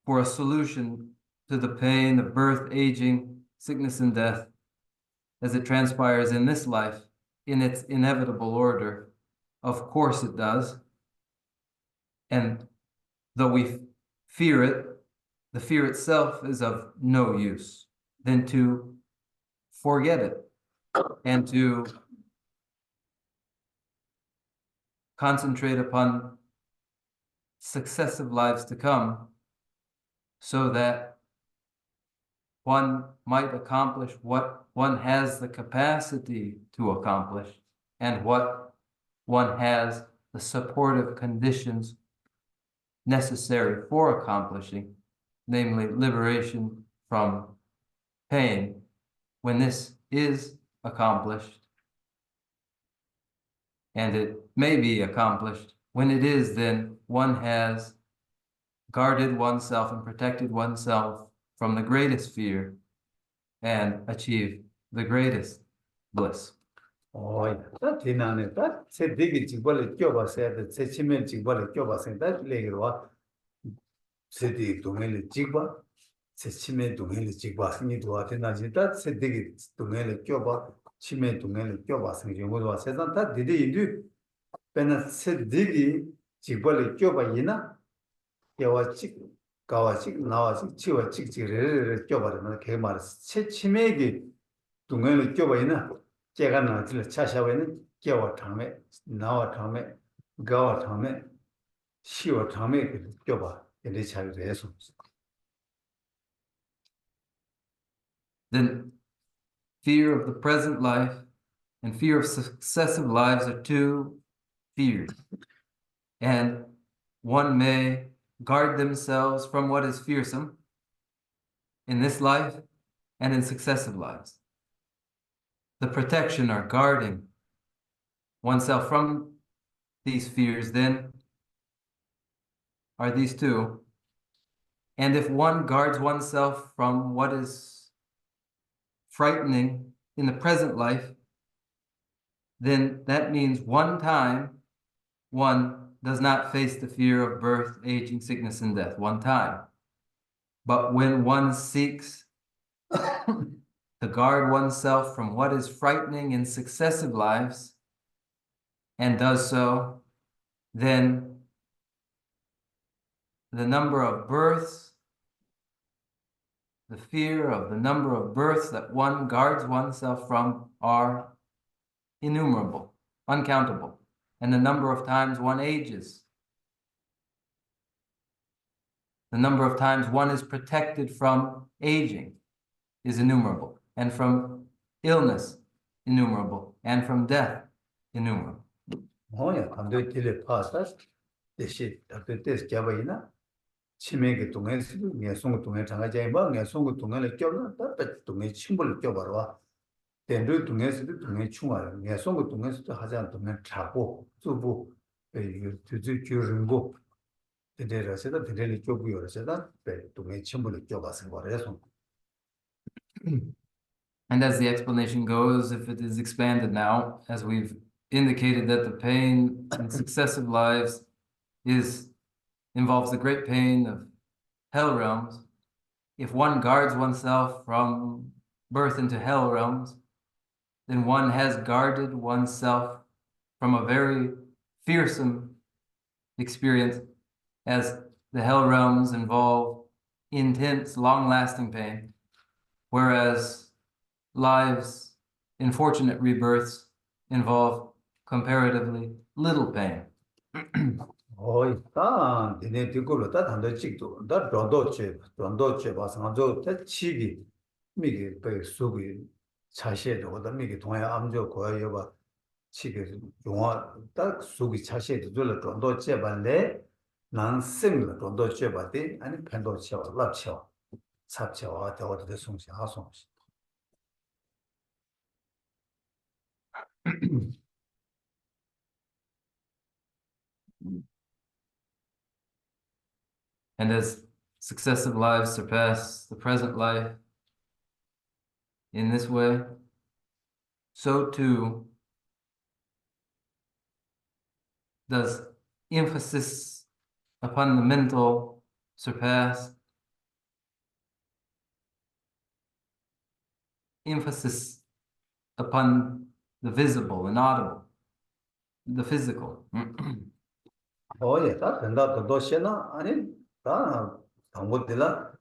for a solution to the pain of birth, aging, sickness, and death as it transpires in this life in its inevitable order. Of course it does. And though we fear it, the fear itself is of no use than to forget it and to concentrate upon successive lives to come so that one might accomplish what one has the capacity to accomplish and what one has the supportive conditions necessary for accomplishing, namely liberation from pain. When this is accomplished, and it may be accomplished, when it is, then one has guarded oneself and protected oneself from the greatest fear and achieved the greatest bliss. 다 디나네 다 세디기 직벌을 껴봤어야 돼 치면 직벌을 껴봤어야 다 레기로와 세디 동행을 직바 치면 동행을 직바 승리도 하잖아 진짜 세디기 동행을 껴봐 치면 동행을 껴봤으니 경우도 세상 다 디디 인도 배나 세디기 직벌을 껴봐 이나 여와 직 가와 직 나와 직 치와 직직을 껴버리면 그 말은 치매기 동행을 껴봐 이나 제가 나한테 차샤에는 깨워 참에 나와 참에 가와 참에 시와 참에 껴봐 이제 잘 돼서 Then fear of the present life and fear of successive lives are two fears. And one may guard themselves from what is fearsome in this life and in successive lives. The protection or guarding oneself from these fears then are these two. And if one guards oneself from what is frightening in the present life, then that means one time one does not face the fear of birth, aging, sickness, and death, one time. But when one seeks to guard oneself from what is frightening in successive lives and does so, then the number of births, the fear of the number of births that one guards oneself from are innumerable, uncountable, and the number of times one ages, the number of times one is protected from aging is innumerable, and from illness, innumerable, and from death, innumerable. 뭐야 감도 딜레 파사 대시 답대스 잡아이나 치매기 동에서 내송 동에 장가자이 뭐 내송 동에를 껴나 답대 동에 침벌을 껴봐라 덴도 동에서도 동에 충하라 내송 동에서도 하자 동에 잡고 주부 이거 주주 교른고 데레라서다 데레리 껴부여서다 배 동에 침벌을 껴봐서 거래서 And as the explanation goes, if it is expanded now, as we've indicated that the pain in successive lives involves the great pain of hell realms, if one guards oneself from birth into hell realms, then one has guarded oneself from a very fearsome experience, as the hell realms involve intense, long-lasting pain, whereas lives in fortunate rebirths involve comparatively little pain. 다 니네 뒤걸로 다 단도 찍도 다 런도체 봐서 다 치기 미게 배 수비 차시에도 오다 미게 동야 암조 고야 봐 치게 용화 딱 수비 차시에도 둘러 런도체 반래 난 생을 런도체 봐대 아니 펜도체 랍쳐 삽쳐와 대화도 송시 하송시 And as successive lives surpass the present life in this way, so too does emphasis upon the mental surpass emphasis upon the visible and audible, the physical. 다 된다 도시나 아니 다 당고들라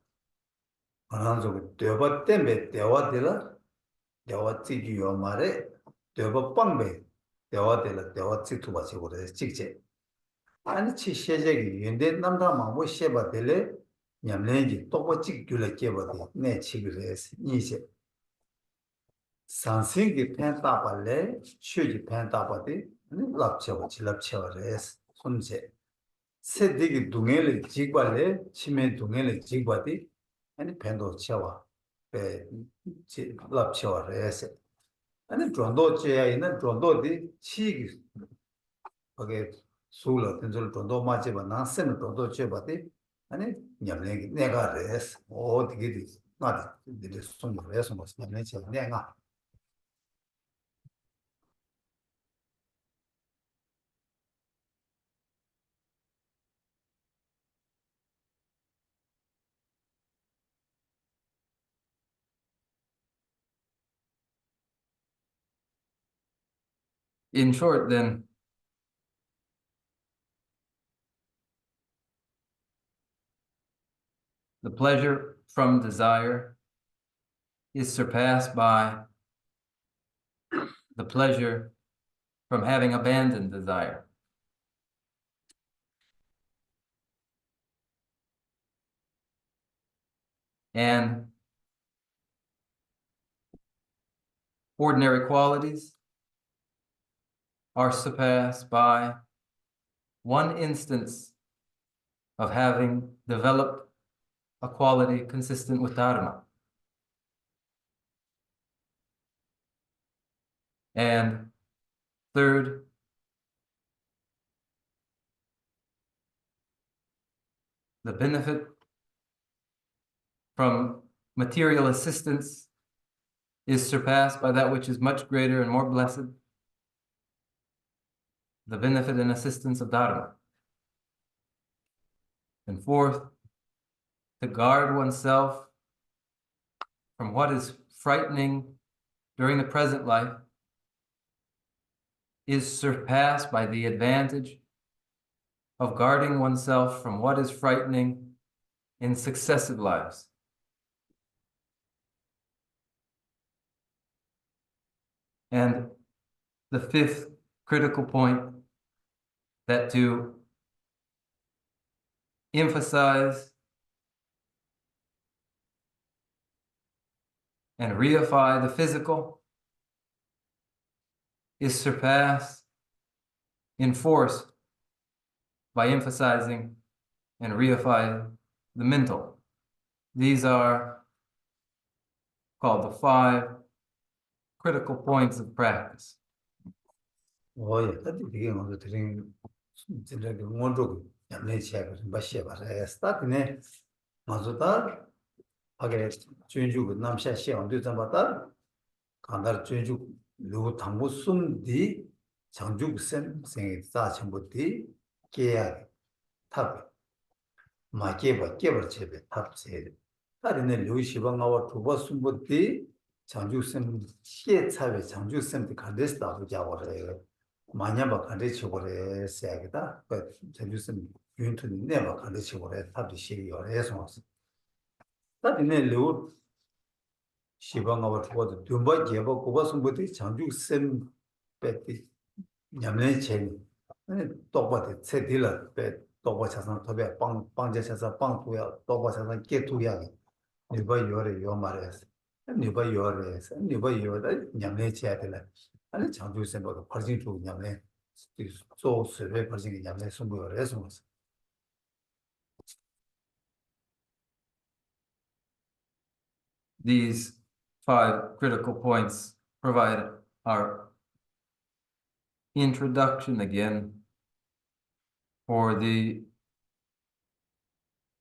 하나서 되버 때문에 대화들라 대화 찍기요 말에 되버 빵배 대화들라 대화 찍투 받고 그래 찍제 아니 치셰제기 연대 남다만 뭐 셰바들레 냠내기 똑바 찍줄래 깨버디 내 치그레스 이세 산생기 팬다발레 쉬지 팬다바디 랍체와 질랍체와레스 손제 세디기 둥엘의 지관에 치매 둥엘의 지관이 아니 벤도 체와 배 랍체와레스 아니 존도 제야 있는 존도디 치기 거기 술을 던질 존도 맞지마 나선 존도 제바디 아니 냠내기 내가 레스 어디게 나디 이제 손으로 뭐 냠내지 내가 In short, then, the pleasure from desire is surpassed by the pleasure from having abandoned desire. And ordinary qualities are surpassed by one instance of having developed a quality consistent with Dharma. And third, the benefit from material assistance is surpassed by that which is much greater and more blessed, the benefit and assistance of Dharma. And fourth, to guard oneself from what is frightening during the present life is surpassed by the advantage of guarding oneself from what is frightening in successive lives. And the fifth critical point, that to emphasize and reify the physical is surpassed in force by emphasizing and reifying the mental. These are called the 5 critical points of practice. 오예 되게 먼저 드린 진짜 그 원조 냠내 치아가 좀 마셔 봐서 스타트네 맞다 하게 준주고 남샤 시험도 좀 봤다 간다 준주 누구 당부 숨디 장주 쌤 생이 다 전부디 계약 탑 마케바 깨버 제베 탑세 다른에 루시방아와 두버 숨부디 장주 쌤 시에 차베 장주 쌤디 간데스다고 자고래 마냐바 간데치고래 세야겠다 그 장주 쌤 윤투니 내가 간데치고래 탑디 시리어에서 다른에 루 시방아와 두버 둠바 제바 고바 숨부디 장주 쌤 빼디 냠내 체 똑바데 세딜라 빼 똑바 차선 도배 빵제 차선 빵투야 똑바 차선 깨투야 니바 요래 요 말에서 니바 요래서 니바 요래 냠내 체야들라 아니 장주 쌤보다 벌진 쪽 냠내 소스에 벌진 냠내 숨부여래서 These 5 critical points provide our introduction again for the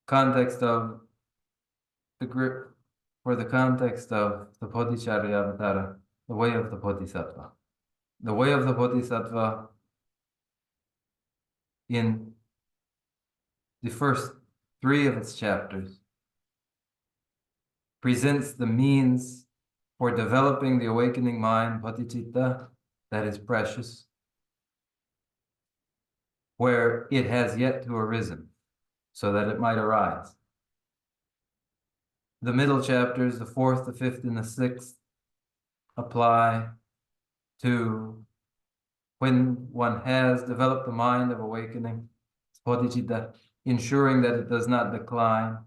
context of the Bodhicharya Avatara, the way of the Bodhisattva. The way of the Bodhisattva in the first 3 of its chapters presents the means for developing the awakening mind, bodhicitta, that is precious, where it has yet to arisen, so that it might arise. The middle chapters, the 4th, the 5th, and the 6th, apply to when one has developed the mind of awakening, bodhicitta, ensuring that it does not decline,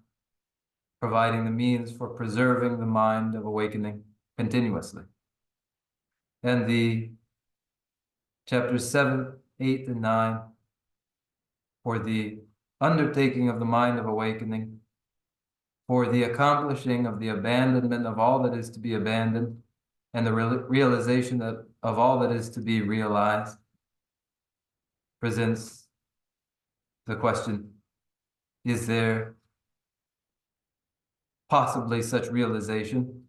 providing the means for preserving the mind of awakening continuously. And the chapters 7, 8, and 9, for the undertaking of the mind of awakening, for the accomplishing of the abandonment of all that is to be abandoned, and the realization of all that is to be realized, presents the question, is there possibly such realization?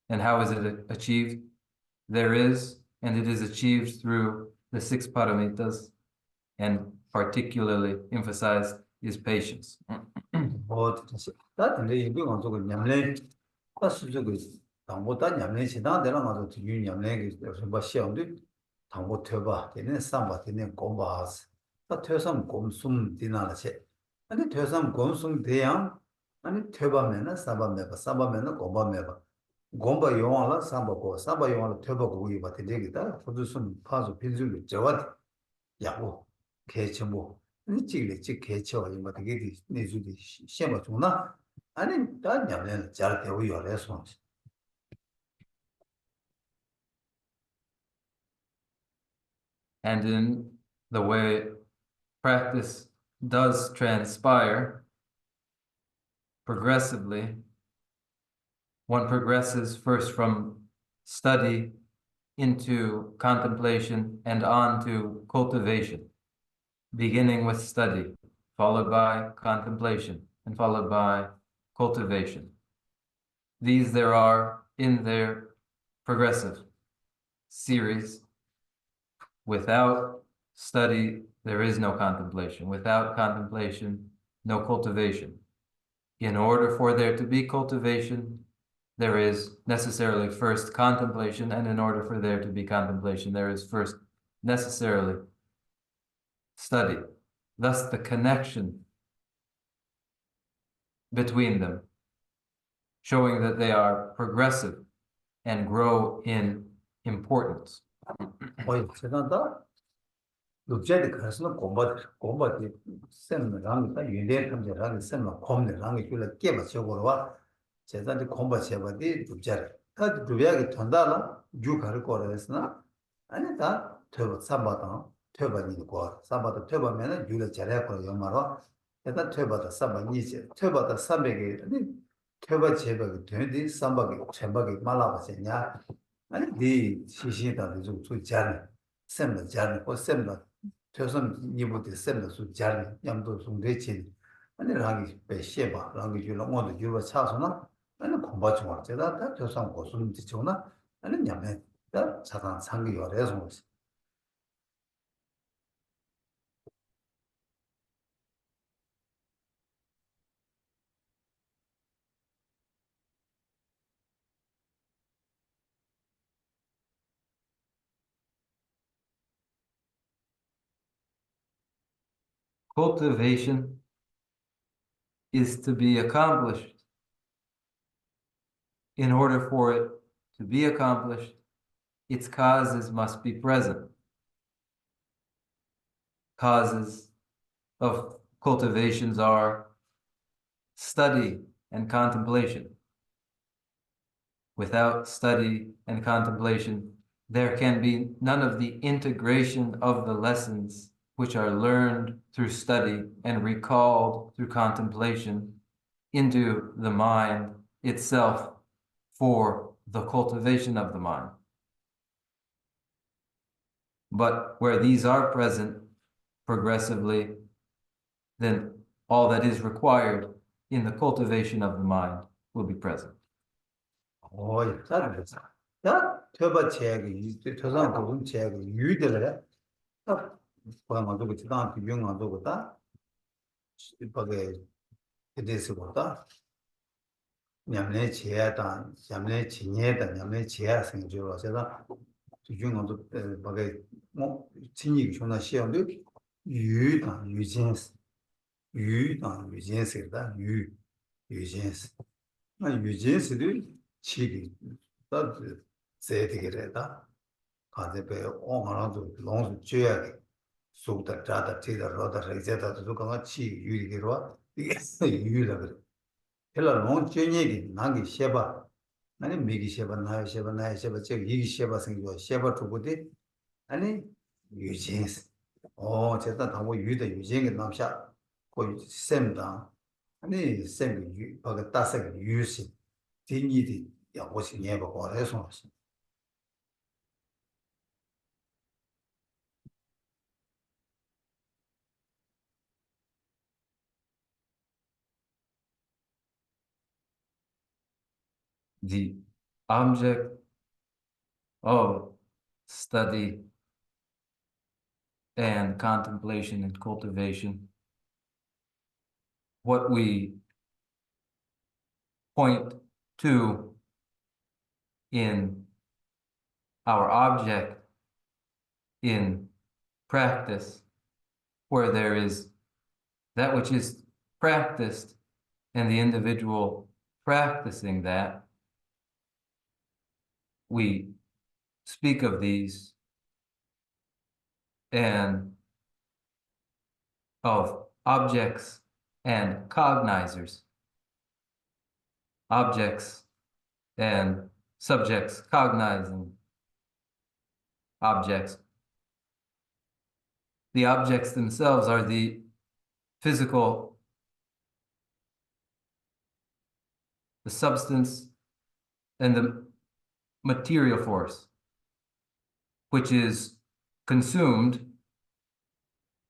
And how is it achieved? There is, and it is achieved through the 6 paramitas, and particularly emphasized is patience. gomba yongala samba ko samba yongala töba ko wi ba de da production paso pinzulu jawat yago 개체모 니찌게 찌 개체와 이마 되게 내주디 시험을 주나 아니 다 냠내 잘 되고 요래서 And in the way practice does transpire progressively, one progresses first from study into contemplation and on to cultivation, beginning with study, followed by contemplation, and followed by cultivation. These there are in their progressive series. Without study, there is no contemplation. Without contemplation, no cultivation. In order for there to be cultivation, there is necessarily first contemplation, and in order for there to be contemplation, there is first necessarily study. Thus, the connection between them, showing that they are progressive and grow in importance. 제가다 로제드 가서는 공부들 쌤랑 다 유대 탐제랑 쌤랑 공대랑 이걸 깨봐 적으러 와 제자한테 공부 제바디 로제드 다 로야게 ton다라 주 가를 거라서나 아니 다 퇴버 삼바다 퇴버니 거 삼바다 퇴버면은 유를 잘해 거 영마로 제가 퇴버다 삼바니지 퇴버다 삼백이 아니 퇴버 제백이 되는데 삼박이 제백이 말아봤냐 아니 네 시시다 좀 잘해 쌤도 잘해 뭐 쌤도 퇴선 이부터 쌤도 좀 잘해 양도 좀 되지 아니 랑이 배셰바 랑이 줄로 모두 줄로 차서나 아니 공부 좀 하자 다 퇴선 고수는 지구나 아니 냐면 다 자산 상기 요래서 Cultivation is to be accomplished. In order for it to be accomplished, its causes must be present. Causes of cultivations are study and contemplation. Without study and contemplation, there can be none of the integration of the lessons which are learned through study and recalled through contemplation into the mind itself for the cultivation of the mind. But where these are present progressively, then all that is required in the cultivation of the mind will be present. 오, 잘했어. 야, 퇴바 체약이 퇴선 부분 체약이 유의들래. 뭐가 맞고 지단 비용 안 되고다. 이렇게 돼서 보다. 냠내 체야다, 냠내 진예다, 냠내 체야 생겨서 제가 비용도 뭐가 뭐 진이 존나 시험도 유다 유진스. 유다 유진스다. 유진스. 나 유진스도 치기 다 세대게래다 가데베 오가라도 롱스 쥐야게 속다 자다 티다 로다 레제다 두가가 치 유리게로 이게 유리라 그래 헬라 롱 쥐니기 나기 셰바 아니 미기 셰바 나이 셰바 나이 셰바 제 이기 셰바 생겨 셰바 두고디 아니 语境是，这当我语的语境给拿下，或sem当，你 sem 语，把个大色个语是，第二的要我是念不过来说是。The object of study and contemplation and cultivation, what we point to in our object in practice, where there is that which is practiced and the individual practicing that, we speak of these and of objects and cognizers, objects and subjects cognizing objects. The objects themselves are the physical, the substance, and the material force, which is consumed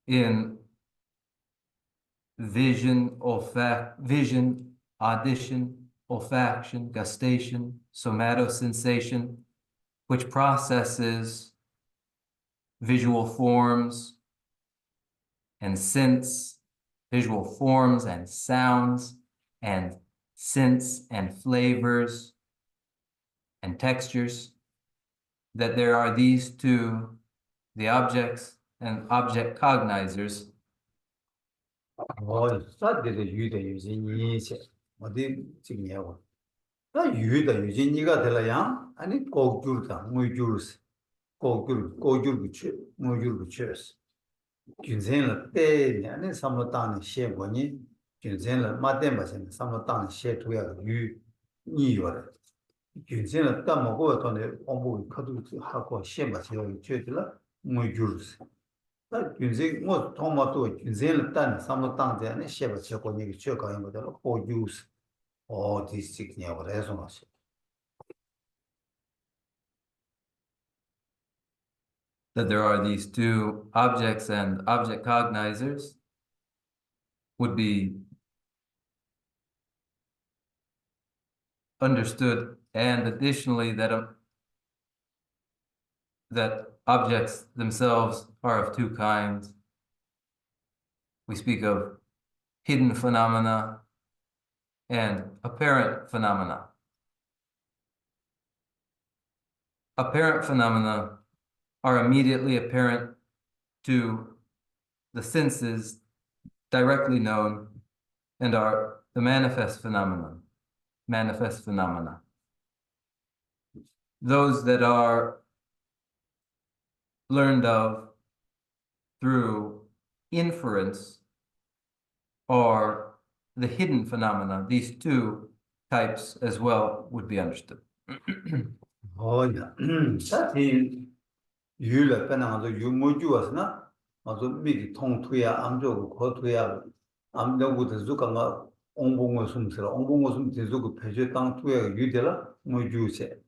in vision, audition, olfaction, gustation, somatosensation, which processes visual forms and sense, visual forms and sounds and scents and flavors and textures, that there are these two, the objects and object cognizers. 啥的语的语境你些，我的这个念我，那语的语境你个得了样，你高句的，我就是高句不去，我句不去是。军人了，对呢，那什么当的写过呢？军人了，马代嘛现在什么当的写出来的语，你有的。军人了，但么个当的往部可都还搞写嘛，写了觉得了，我就是。那军人我他妈都军人了，但什么当的那写不写过那个学搞样不得了，好就是。这是个年我来说是。That there are these two objects and object cognizers would be understood, and additionally that objects themselves are of two kinds. We speak of hidden phenomena and apparent phenomena. Apparent phenomena are immediately apparent to the senses, directly known, and are the manifest phenomena. Those that are learned of through inference are the hidden phenomena. These two types as well would be understood. 呀，这天有了，本来我说有没有是呢？我说每个痛腿啊，俺这个靠腿啊，俺那屋子如果我我什么事了，我什么事如果排血当腿啊有的了，我就些。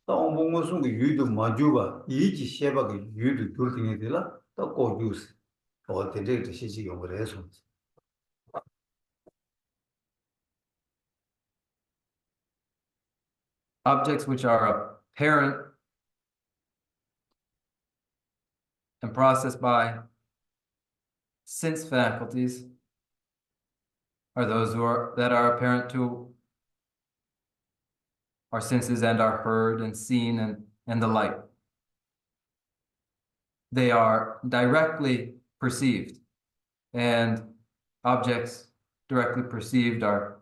当我什么有的没有吧，一直写吧个有的就是定的了，到高就是，这这些是用不来说。Objects which are apparent and processed by sense faculties are those that are apparent to our senses and are heard and seen and the like. They are directly perceived, and objects directly perceived are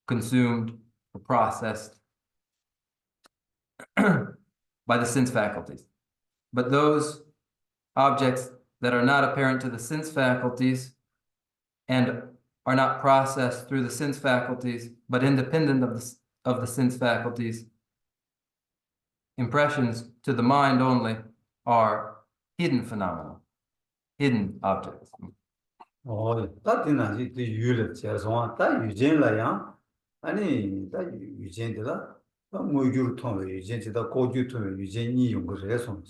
consumed or processed by the sense faculties. But those objects that are not apparent to the sense faculties and are not processed through the sense faculties, but independent of the sense faculties, impressions to the mind only, are hidden phenomena, hidden objects. 다 되나지 유를 제가 다 유전라야 아니 다 유전들라 뭐 유를 통해 유전지다 고주 통해 유전이 연구를 해서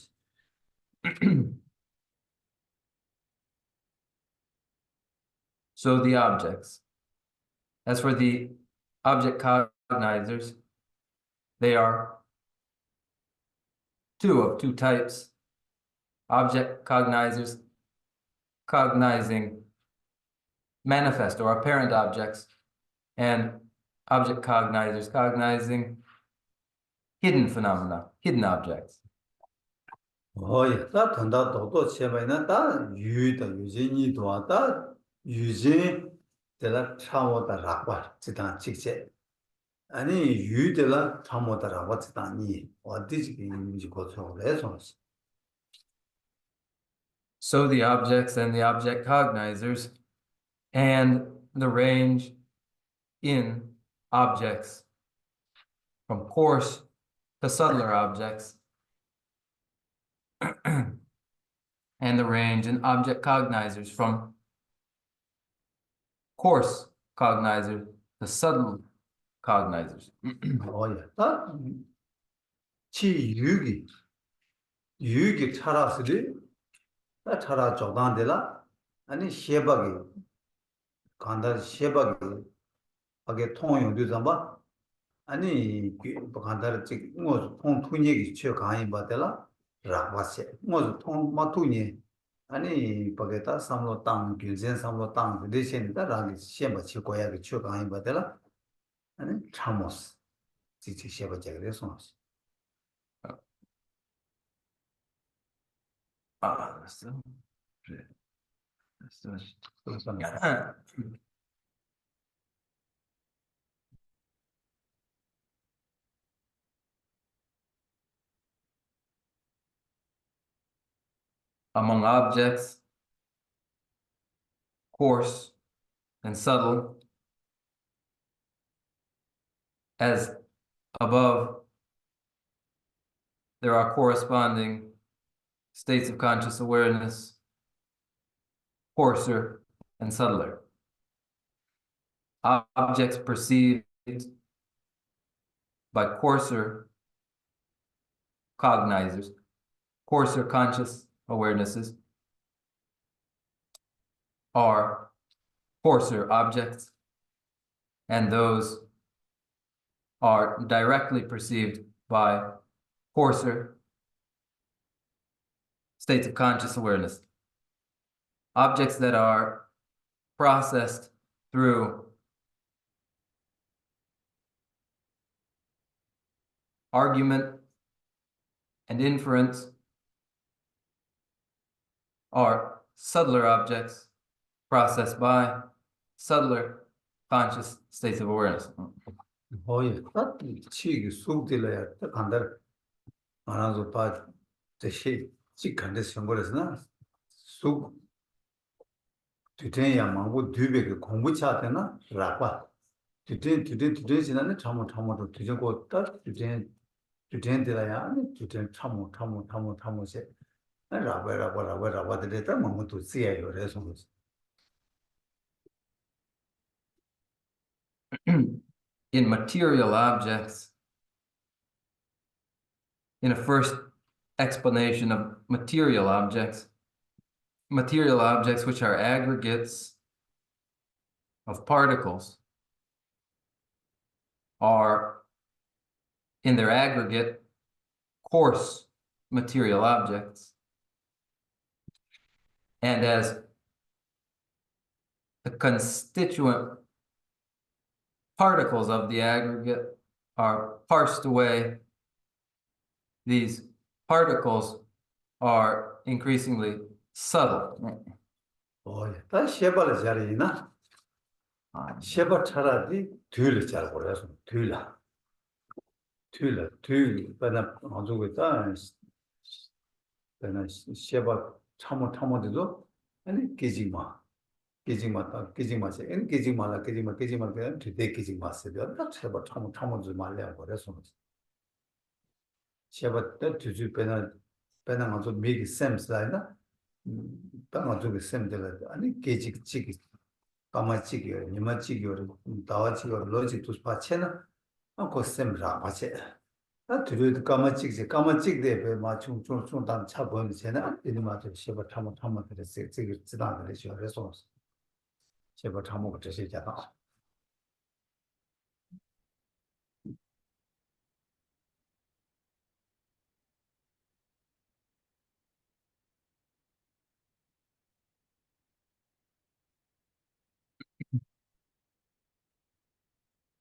So the objects. As for the object cognizers, they are of two types. Object cognizers cognizing manifest or apparent objects, and object cognizers cognizing hidden phenomena, hidden objects. 다 된다 도도 제발이나 다 유다 유전이도 왔다 유전 내가 참고다 라고 지단 직제 아니 유들라 참고다 라고 지단이 어디지 이미지 고쳐서 해서 So the objects and the object cognizers and the range in objects from coarse to subtler objects and the range in object cognizers from coarse cognizers to subtle cognizers. 다 치유기 유기 차라스리 다 차라 조단데라 아니 셰바기 간다 셰바기 하게 통용도 잡아 아니 간다를 찍뭐 통투니기 쳐 가인 바텔라 라바세 뭐 통마투니 아니 바게다 삼로 땅 길젠 삼로 땅 대신다 라기 셰바 치고야기 쳐 가인 바텔라 아니 참모스 지치 셰바 제가 손스 Among objects, coarse and subtle, as above, there are corresponding states of conscious awareness, coarser and subtler. Objects perceived by coarser cognizers, coarser conscious awarenesses, are coarser objects, and those are directly perceived by coarser states of conscious awareness. Objects that are processed through argument and inference are subtler objects processed by subtler conscious states of awareness. 다 치기 속들어야 간다 알아서 봐 대시 찍한데 선거에서나 속 뒤태야 망고 뒤베게 공부차되나 라봐 뒤태 지나는 참모도 뒤져고 딱 뒤태들어야 아니 뒤태 참모세 라바라바라바라바 되다 뭐도 쓰여요 그래서 In material objects, in a first explanation of material objects which are aggregates of particles are in their aggregate coarse material objects, and as the constituent particles of the aggregate are parsed away, these particles are increasingly subtle. 다 셰바를 잘이나 셰바 차라리 뒤를 잘 보려서 뒤라 배나 가지고 있다 배나 셰바 참모도 아니 깨지마세 엔 깨지마라 그냥 뒤에 깨지마세 다 셰바 참모 좀 말려 버려서 셰바 때 뒤주 배나 배낭 좀 미기 셈스라이나 배낭 좀 셈들 아니 계직직이 까마직이요 니마직이요 다와직이요 로직도 파체나 그 셈라 파체 나 들어도 까마직대 배 맞춤 좀단 차 보면 되나 이리 맞아 시바 참고 그랬어요这个知道的学说시바 참고这些讲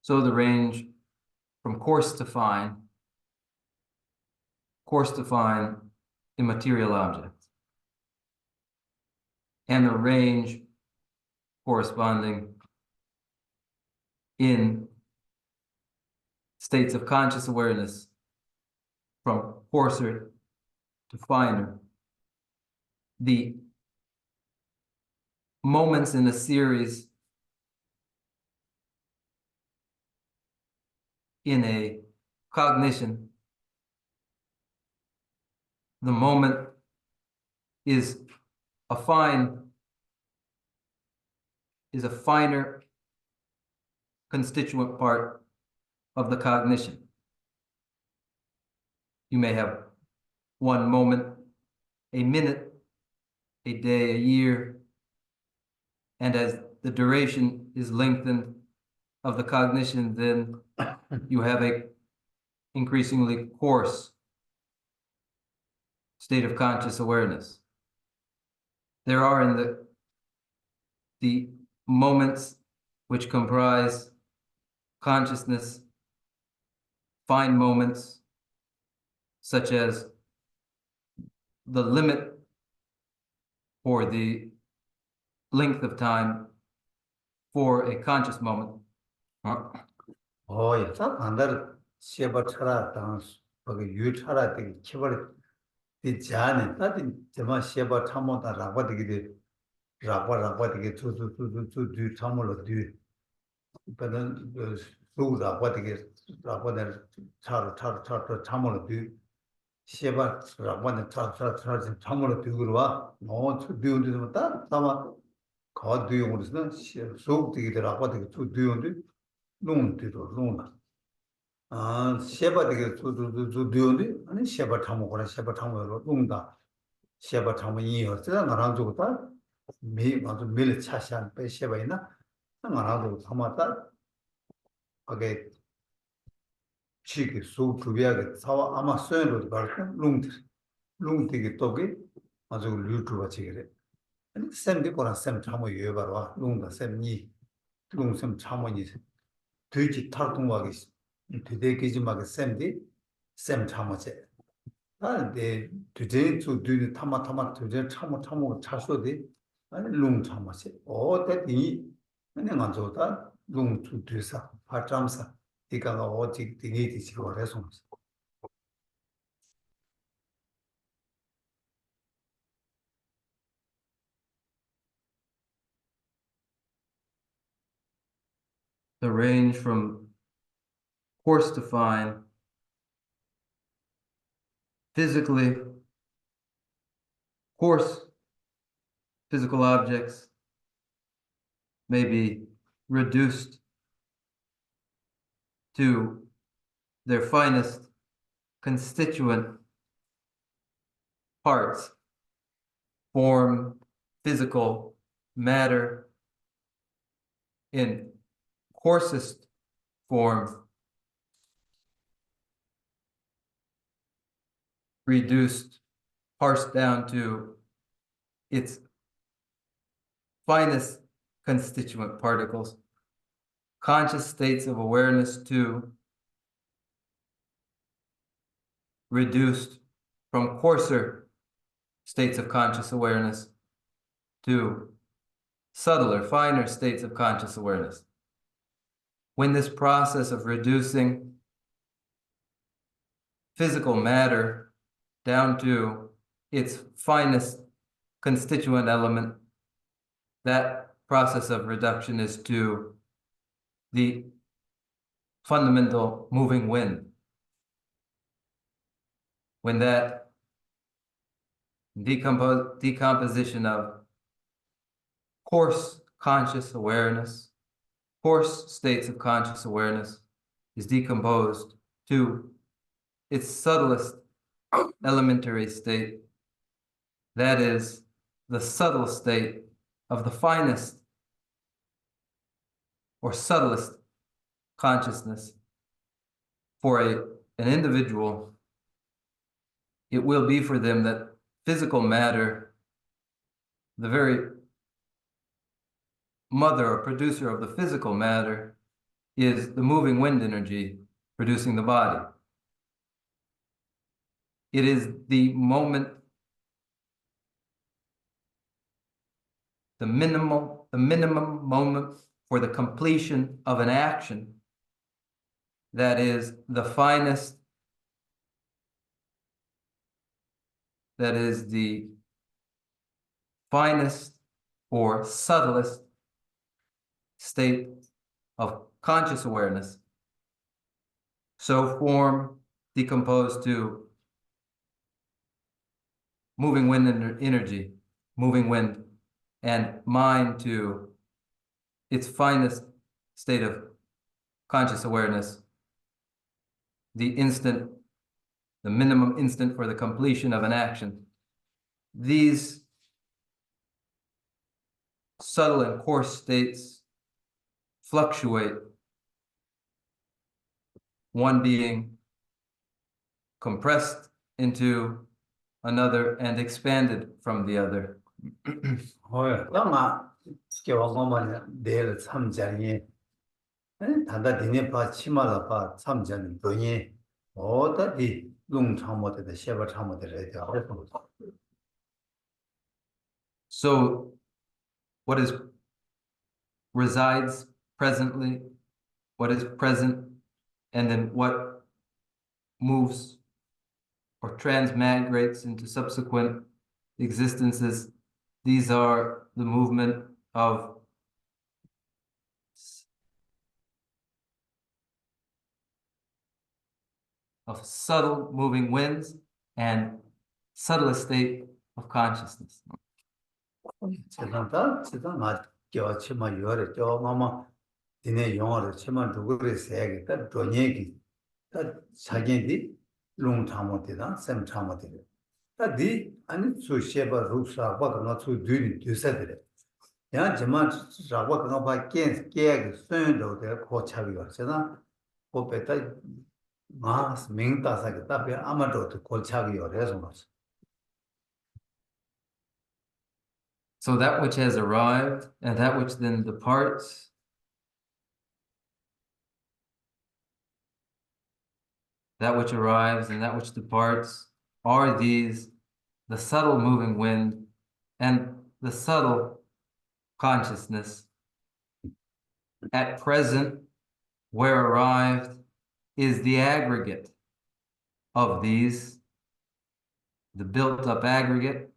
So the range from coarse to fine immaterial objects, and the range corresponding in states of conscious awareness from coarser to finer. The moments in a series in a cognition, the moment is a finer constituent part of the cognition. You may have one moment, a minute, a day, a year, and as the duration is lengthened of the cognition, then you have a increasingly coarse state of conscious awareness. There are in the moments which comprise consciousness, fine moments, such as the limit or the length of time for a conscious moment. 야, 딱 안다를 시에바 차라 당스 거기 유 차라 되게 키벌 이 자네 따디 제마 시에바 참모다 라바 되게 라바 되게 두두두두 참모로 뒤 그는 수다 되게 라바는 차로 참모로 뒤 시에바 라바는 차차 참모로 뒤로 와 너무 뒤운데 다 담아 거 뒤용으로는 속 되게 라바 되게 뒤운데 농들어 농나 아 셰바 되게 두두두두두디 아니 셰바 타모거나 셰바 타모로 농다 셰바 타모 이어 제가 나랑 주고다 미 맞아 밀 차시한 빼 셰바이나 나랑도 타마다 거기 치기 수 두비하게 사와 아마 소연으로 갈까 롱되게 또게 아주 루트가 지게래 아니 샘디 거라 샘 타모 예바로 농다 샘니 롱샘 타모니 되지 탈동하기 되게지막에 샘 참아제 나는데 되게 주 뒤에 타마 되게 참고 차소데 아니 롱 참아제 어때니 그냥 안 좋다 롱 주드사 파트람사 이가가 어디 되게 되지고 그래서 The range from coarse to fine, physically, coarse physical objects may be reduced to their finest constituent parts, form, physical matter, in coarsest form, reduced, parsed down to its finest constituent particles, conscious states of awareness to reduced from coarser states of conscious awareness to subtler, finer states of conscious awareness. When this process of reducing physical matter down to its finest constituent element, that process of reduction is to the fundamental moving wind. When that decomposition of coarse conscious awareness, coarse states of conscious awareness is decomposed to its subtlest elementary state, that is, the subtle state of the finest or subtlest consciousness. For an individual, it will be for them that physical matter, the very mother or producer of the physical matter, is the moving wind energy producing the body. It is the moment, the minimum moment for the completion of an action that is the finest, that is the finest or subtlest state of conscious awareness. So form decomposed to moving wind energy, moving wind, and mind to its finest state of conscious awareness, the instant, the minimum instant for the completion of an action. These subtle and coarse states fluctuate, one being compressed into another and expanded from the other. lama kiwa goma del samjani tanda dine pa chimala pa samjani donye oda di lung chamo de sheba chamo de So what is resides presently, what is present, and then what moves or transmigrates into subsequent existences, these are the movement of subtle moving winds and subtle state of consciousness. 지금 겨 치마 요래 저 마마 디네 용어를 치마 누구를 세게 딱 돈얘기 딱 자기디 롱 참모되다 샘 참모되다 다디 아니 수셰바 루사 바가 수 뒤니 뒤세들에 야 제만 라고 그거 밖에 깨게 선도 돼 고차비가 있잖아 고배다 마스 맹다사게 답이 아마도 고차비가 그래서 So that which has arrived and that which then departs, that which arrives and that which departs, are these the subtle moving wind and the subtle consciousness. At present, where arrived is the aggregate of these, the built-up aggregate.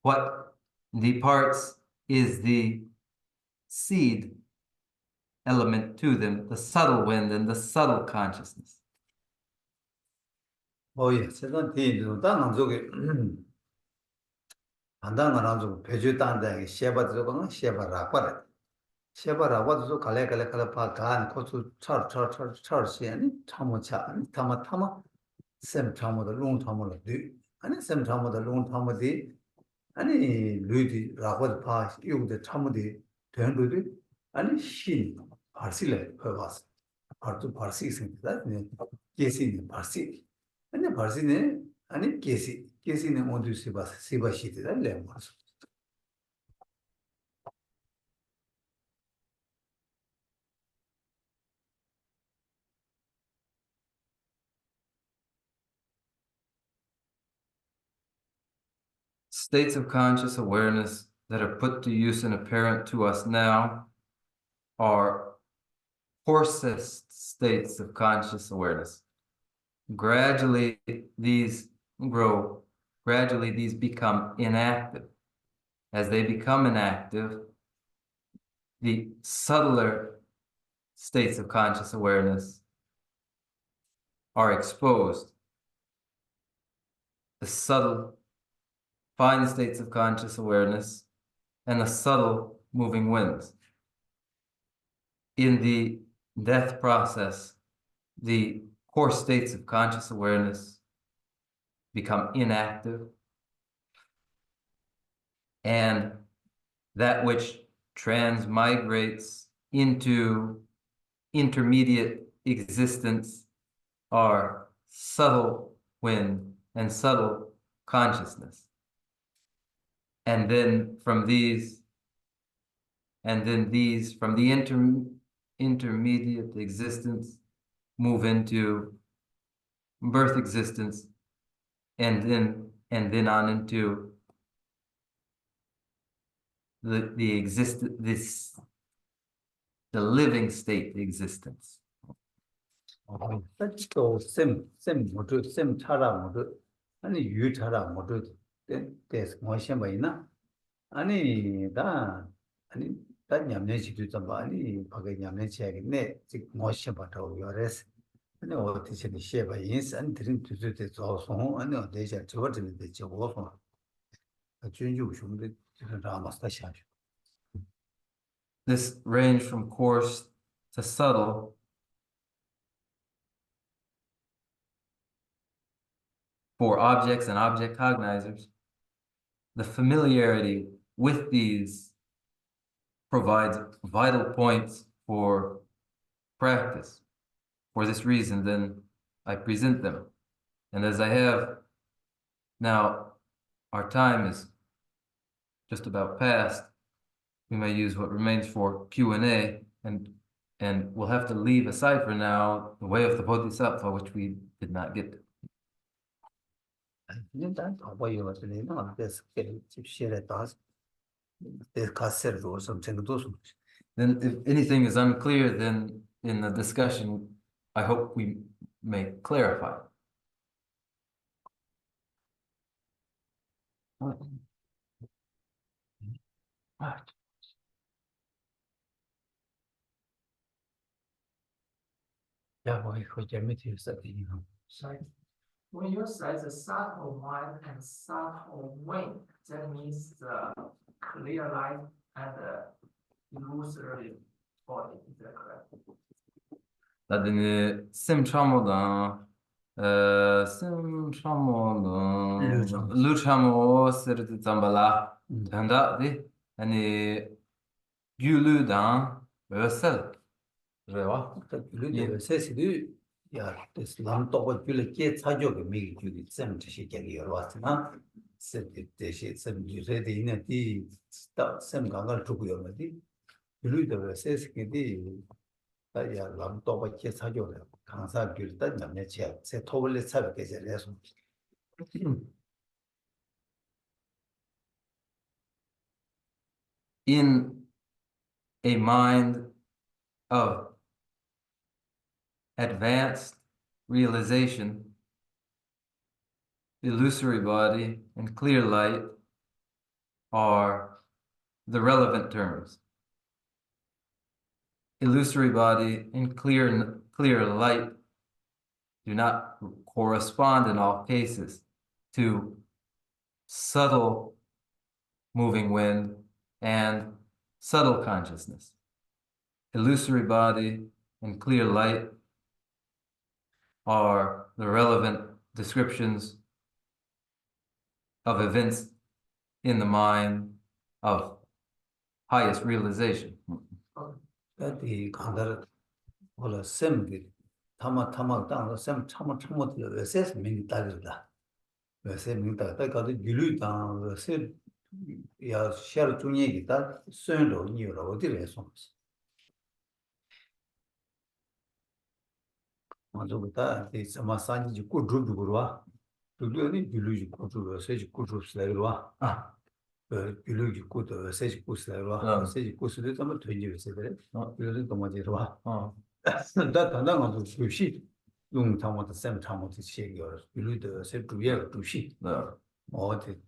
What departs is the seed element to them, the subtle wind and the subtle consciousness. 예, 세상 뒤도 다른 쪽에 안당한 쪽 배주 단대 셰바도 셰바라고 셰바라고도 갈래 파간 코수 철시니 참모차 타마 샘 참모도 롱 참모도 아니 샘 참모도 롱 참모디 아니 루이디 라고 파 이용데 참모디 된도디 아니 신 파실레 퍼바스 파르투 파시 생기다 네 계시니 파시 아니 파시네 아니 계시네 모두 시바시티다 레마스 States of conscious awareness that are put to use and apparent to us now are coarsest states of conscious awareness. Gradually, these grow. Gradually, these become inactive. As they become inactive, the subtler states of conscious awareness are exposed. The subtle fine states of conscious awareness, and the subtle moving winds. In the death process, the coarse states of conscious awareness become inactive, and that which transmigrates into intermediate existence are subtle wind and subtle consciousness. And then from these from the intermediate existence move into birth existence, and then on into the living state existence. 또 쌤 모두 쌤 차라 모두 아니 유 차라 모두 때 뭐시 뭐이나 아니 다 아니 다 냠내지도 좀 많이 밖에 냠내지야겠네 지금 뭐시 봐도 요레스 아니 어디서 시에봐 인산 드림 두두대 저송 아니 어디서 저거들인데 저거 준주 좀데 라마스타 샤죠. This range from coarse to subtle for objects and object cognizers. The familiarity with these provides vital points for practice. For this reason, then, I present them. And as I have now, our time is just about past. We may use what remains for Q&A, and we'll have to leave aside for now the way of the Bodhisattva, which we did not get to. Then if anything is unclear, then in the discussion, I hope we may clarify. Sorry. When you say the subtle mind and subtle wind, that means the clear light and the illusory body. Is that correct? 나중에 쌤 루차모 스르트 잠발라 된다디 아니 귤루당 어셀 그래와 귤루데 세시도 야 lam toba gyule ke chajo ge mi gyuli sem tishi ge yorwasna sem tishi sem gyure de ina di sta sem gangal tugu yormadi gyulude sesike di ya lam toba ke chajo le 강사 gyule ta namne che se tobole chabe ge reso. In a mind of advanced realization, illusory body and clear light are the relevant terms. Illusory body and clear light do not correspond in all cases to subtle moving wind and subtle consciousness. Illusory body and clear light are the relevant descriptions of events in the mind of highest realization. 이 간다르 홀라 셈기 타마 땅 셈 참모들 외세스 민이 따르다 외세 민다 가도 gyulu다 세 야 샤르 중에 있다 선로 니로 어디래서 먼저부터 이 서마산지 꾸드르르와 두두니 gyulu지 꾸드르 세지 꾸드르스라이로와 아 gyulu지 꾸드 세지 꾸스라이로와 세지 꾸스를 좀 되지면서 그래 gyulu지 또 뭐지로와 다 단단한 주시 용 타모도 셈 타모도 시기어 gyulu도 세 주에 주시 어디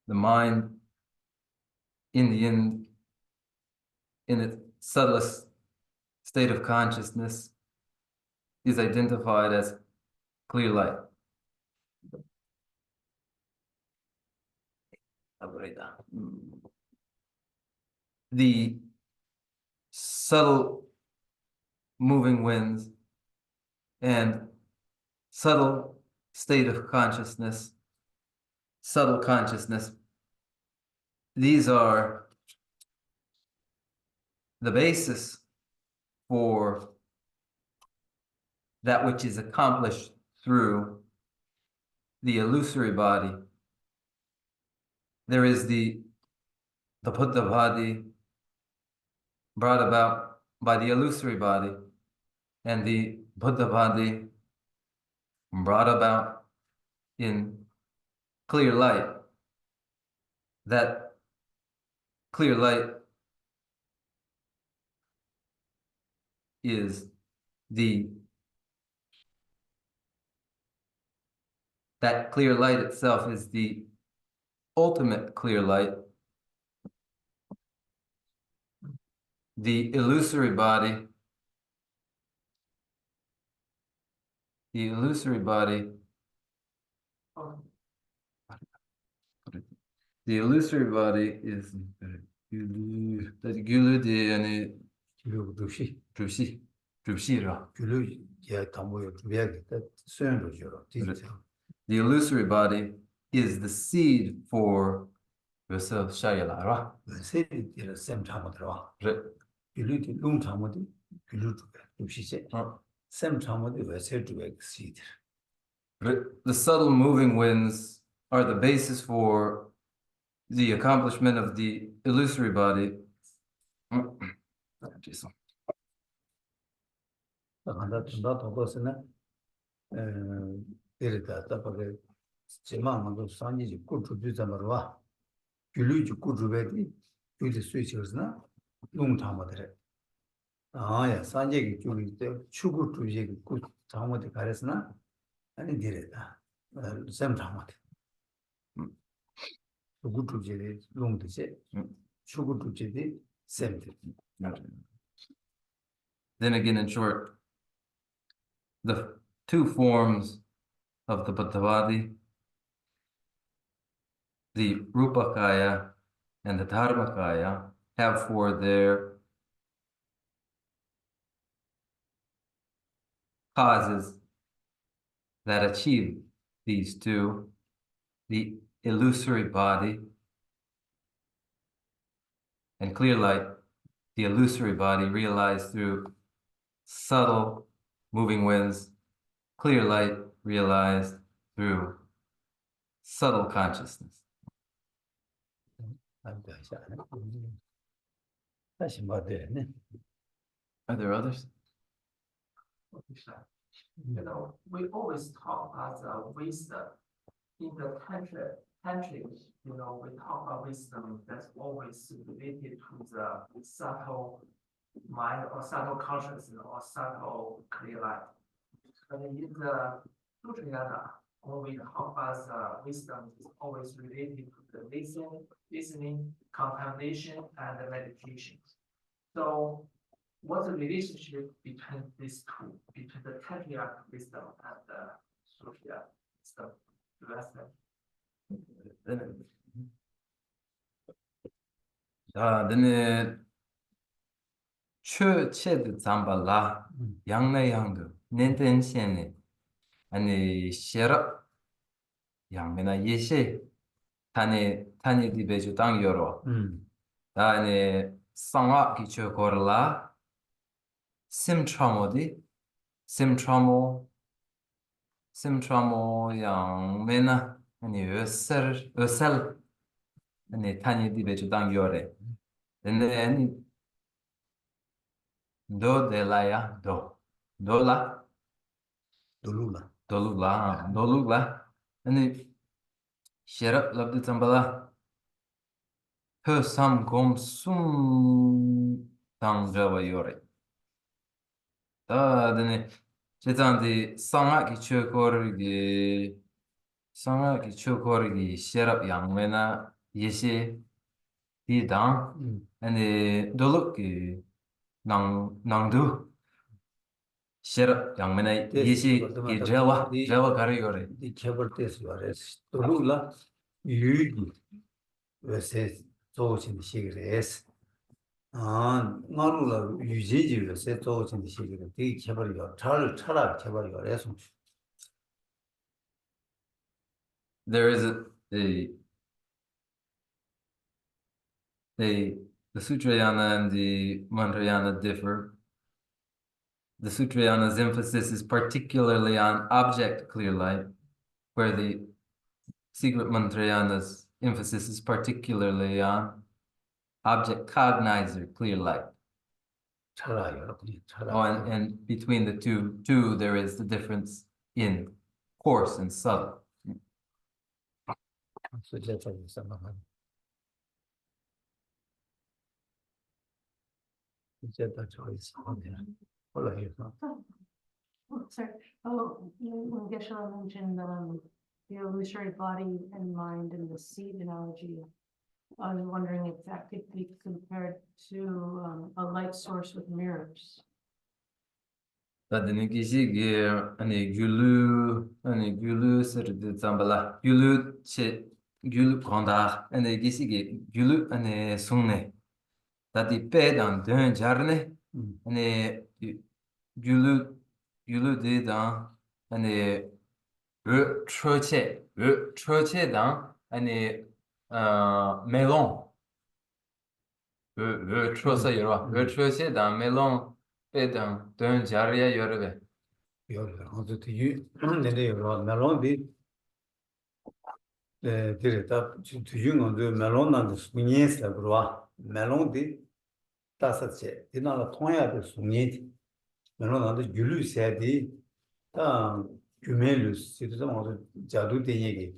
The mind in its subtlest state of consciousness is identified as clear light. The subtle moving winds and subtle state of consciousness, subtle consciousness, these are the basis for that which is accomplished through the illusory body. There is the Buddha body brought about by the illusory body, and the Buddha body brought about in clear light. That clear light is that clear light itself is the ultimate clear light. The illusory body is the illusory body is the seed for yourself, Shayala. The subtle moving winds are the basis for the accomplishment of the illusory body. Then again, in short, the two forms of the Buddhavadi, the Rupakaya and the Dharmakaya, have for their causes that achieve these two, the illusory body and clear light, the illusory body realized through subtle moving winds, clear light realized through subtle consciousness. Are there others? You know, we always talk about wisdom. In the tantric, you know, we talk about wisdom that's always related to the subtle mind or subtle consciousness or subtle clear light. But in the Sutrayana, when we talk about wisdom, it's always related to the listening, contemplation, and the meditation. So what's the relationship between these two, between the Tantric wisdom and the Sutrayana wisdom? Do you understand? Then 최채드 잠발라 양내양도 넨텐시에네 아니 셰라 양메나 예시 타니 디베주 땅 여러 다니 상아 기초 거라 심트라모디 심트라모 양메나 아니 ösel 아니 타니 디베주 땅 여래 근데 아니 Do de la ya do dola dolula and share labdi tambala her sam gom sum tang java yore da dene 제단디 상하기 최고르기 share 양메나 예시 디당 and dolukki nangdu shir yangmena yishi ki jawa kari yore. The cable test was to rula, you versus those in the cigarettes. Marula, you said those in the cigarette, the cable your Tara cable your essence. There is the Sutrayana and the Mantrayana differ. The Sutrayana's emphasis is particularly on object clear light, where the secret Mantrayana's emphasis is particularly on object cognizer clear light. Oh, and between the two, there is the difference in coarse and subtle. So that's some of that choice. All of you. Sorry. When Geshe-la mentioned the illusory body and mind and the seed analogy, I was wondering if that could be compared to a light source with mirrors. Tadini kishigi ani gyulu sirdi zambala gyulu konda ani kishigi gyulu ani sungne tadi pedan dön jarne ani gyulu di dan ani choche dan ani melon chosa yorwa choche dan melon pedan dön jarya yorbe. Also to you, melon did it up to you on the melon and the swings la broa. Melon did tassace. Did not a toya the swing. Melon on the Gulu said the Gumelus, citizen of the Jadu de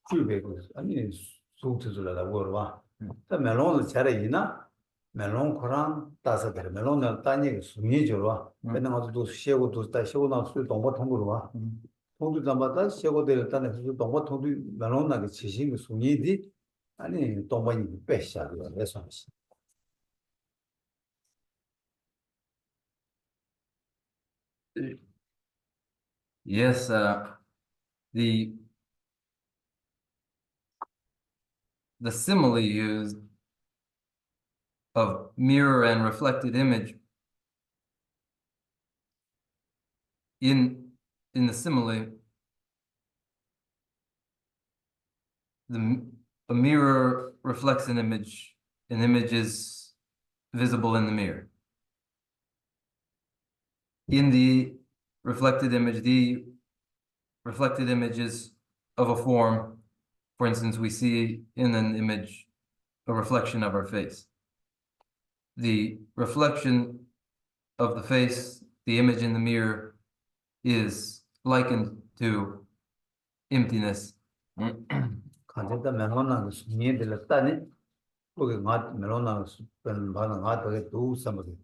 Cubicus. I mean, suit to the word. The melon is Charina. melon Koran 따서 그래 melon을 따니 숨이죠와 맨날 아주 시에고도 다 시고나 수 동보 통으로와 통도 담아다 시에고들 따는 수 동보 통도 melon하게 지신 숨이디 아니 동보니 빼샤요 그래서 Yes, the simile used of mirror and reflected image in the simile, a mirror reflects an image is visible in the mirror. In the reflected image, the reflected images of a form, for instance, we see in an image a reflection of our face. The reflection of the face, the image in the mirror, is likened to emptiness. 간제다 melon하고 숨이들 따니 거기 가 melon하고 เป็น바는 가다게 두 삼거든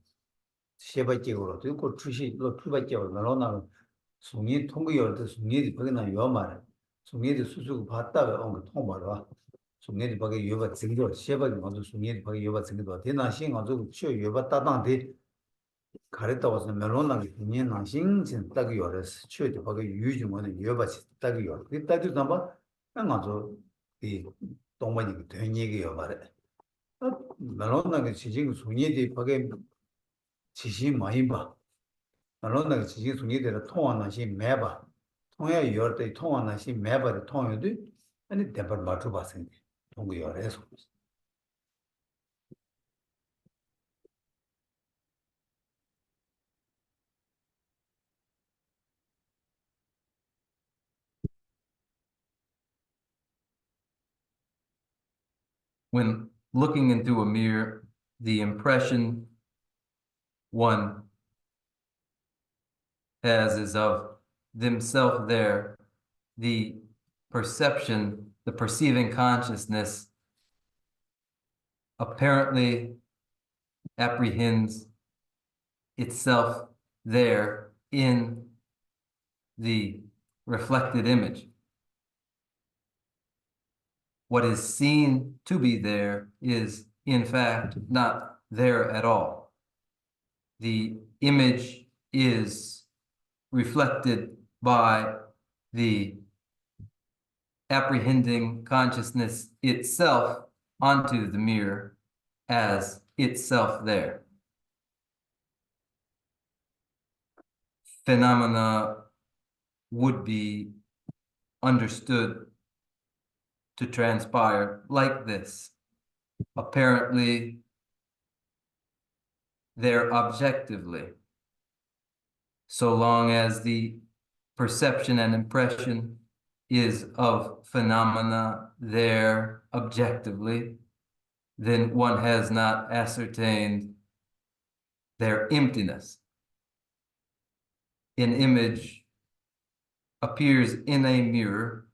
세바지고로 그 출시로 출바지고 melon하고 숨이 통구열 숨이 거기나 요 말에 숨이 수수 봤다가 온 통말아 숨이 거기 요바 증거 세바지 먼저 숨이 거기 요바 증거 대나 신가지고 치료 요바 따당데 가르다 와서 melon하고 숨이 나신 진딱 요래서 치료도 거기 유주문은 요바지 딱 요. 그 딱도 담아 아주 이 동반이 된 얘기요 말에 melon하고 지진 숨이 거기 지시 많이 봐. melon하고 지진 숨이들 통하는 시 매봐. 통해 요때 통하는 시 매봐를 통해도 아니 대발 맞춰 봤는데 동구 요래서 When looking into a mirror, the impression one has is of themselves there. The perception, the perceiving consciousness apparently apprehends itself there in the reflected image. What is seen to be there is, in fact, not there at all. the image is reflected by the apprehending consciousness itself onto the mirror as itself there. Phenomena would be understood to transpire like this. Apparently, they're objectively, so long as the perception and impression is of phenomena there objectively, then one has not ascertained their emptiness. An image appears in a mirror.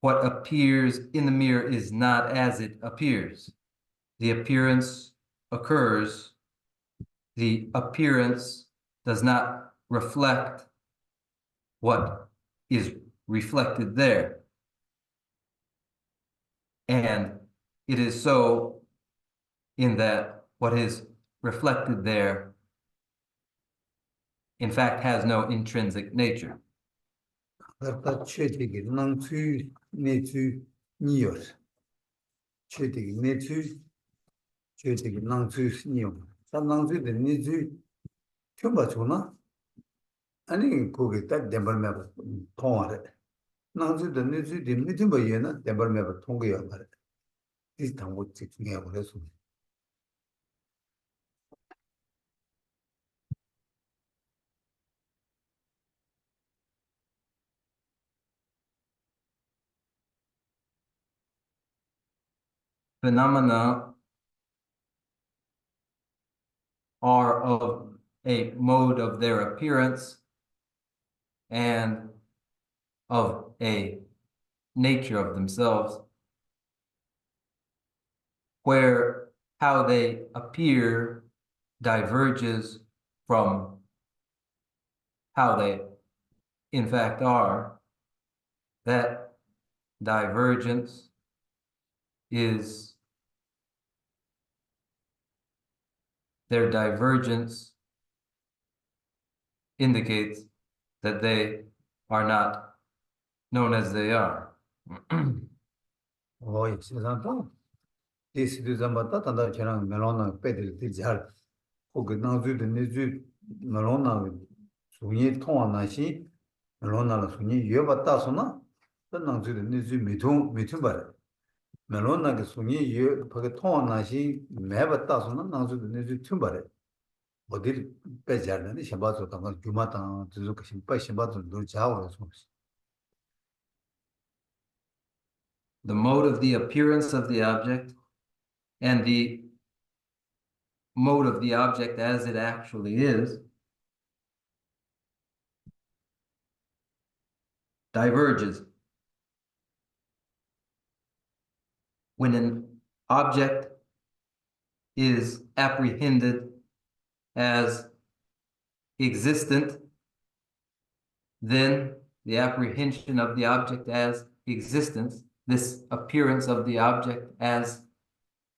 What appears in the mirror is not as it appears. The appearance occurs. The appearance does not reflect what is reflected there. And it is so in that what is reflected there, in fact, has no intrinsic nature. 그러다 최대기 낭수 내주 니어 최대기 내주 최대기 낭수 니어 다 낭수의 내주 켜봐 주나 아니 거기 딱 덴벌매버 통하래 낭수의 내주 내주 뭐예나 덴벌매버 통거야 말해 이 당고 집중해 버려서 Phenomena are of a mode of their appearance and of a nature of themselves, where how they appear diverges from how they in fact are. That divergence is their divergence indicates that they are not known as they are. 어 세상도 디스도 잠바다 단다 저랑 멜로나 빼들 잘 거기 낭수의 내주 멜로나 수니 통하나시 멜로나라 수니 여봤다서나 낭수의 내주 미통 봐 멜로나게 수니 여 거기 통하나시 매봤다서나 낭수의 내주 tum바래 어디 빼자는데 샤바도 당가 주마다 주고 심빠 샤바도 늘 자오라서 The mode of the appearance of the object and the mode of the object as it actually is diverges. When an object is apprehended as existent, then the apprehension of the object as existence, this appearance of the object as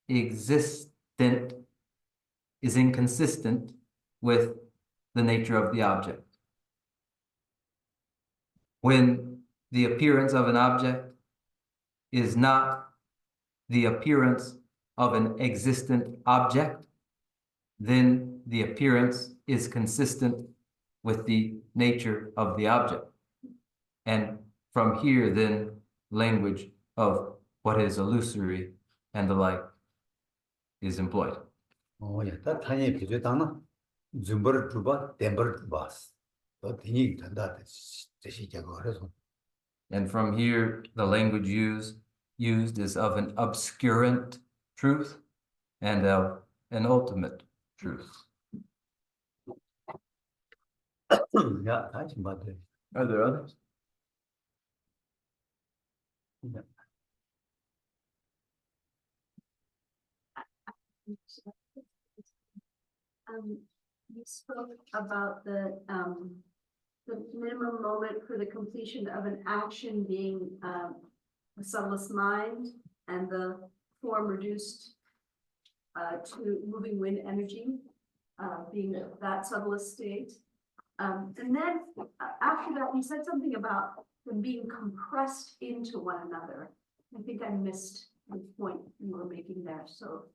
existent, is inconsistent with the nature of the object. When the appearance of an object is not the appearance of an existent object, then the appearance is consistent with the nature of the object. And from here, then, language of what is illusory and the like is employed. 야, 다 타니 비슷하나? 줌버 주바, 덴버 주바스. 또 디니 단다 대시자고 그래서. And from here, the language used is of an obscurant truth and of an ultimate truth. 야, 다시 맞대. Are there others? 야. You spoke about the minimum moment for the completion of an action being a subtlest mind and the form reduced to moving wind energy, being that subtlest state. And then after that, you said something about them being compressed into one another. I think I missed the point you were making there, so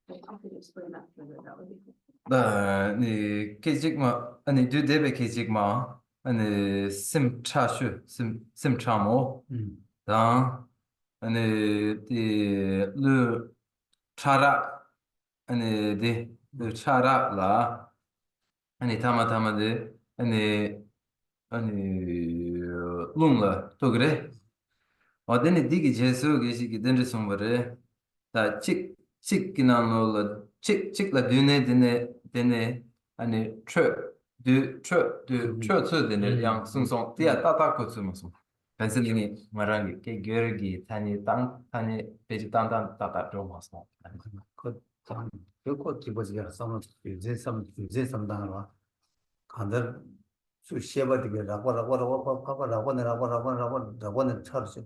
if you could explain that further, that would be good. ni kejik ma ani du debe kejik ma ani sim cha shu sim cha mo da ani di lu chara ani di lu chara la ani tama de ani lung la to gre 어데니 디기 제수 게시기 덴르 sombre 다 찍기나노라 찍라 드네 아니 트트 드네 양 숭송 디아 따따고 즈무스 벤슬링이 말한 게 겨르기 타니 땅 타니 베지 땅땅 따따 좀 왔어 그참 그거 기본적으로 삼은 유제 삼단으로 간들 수 시에바디게 라고는 차차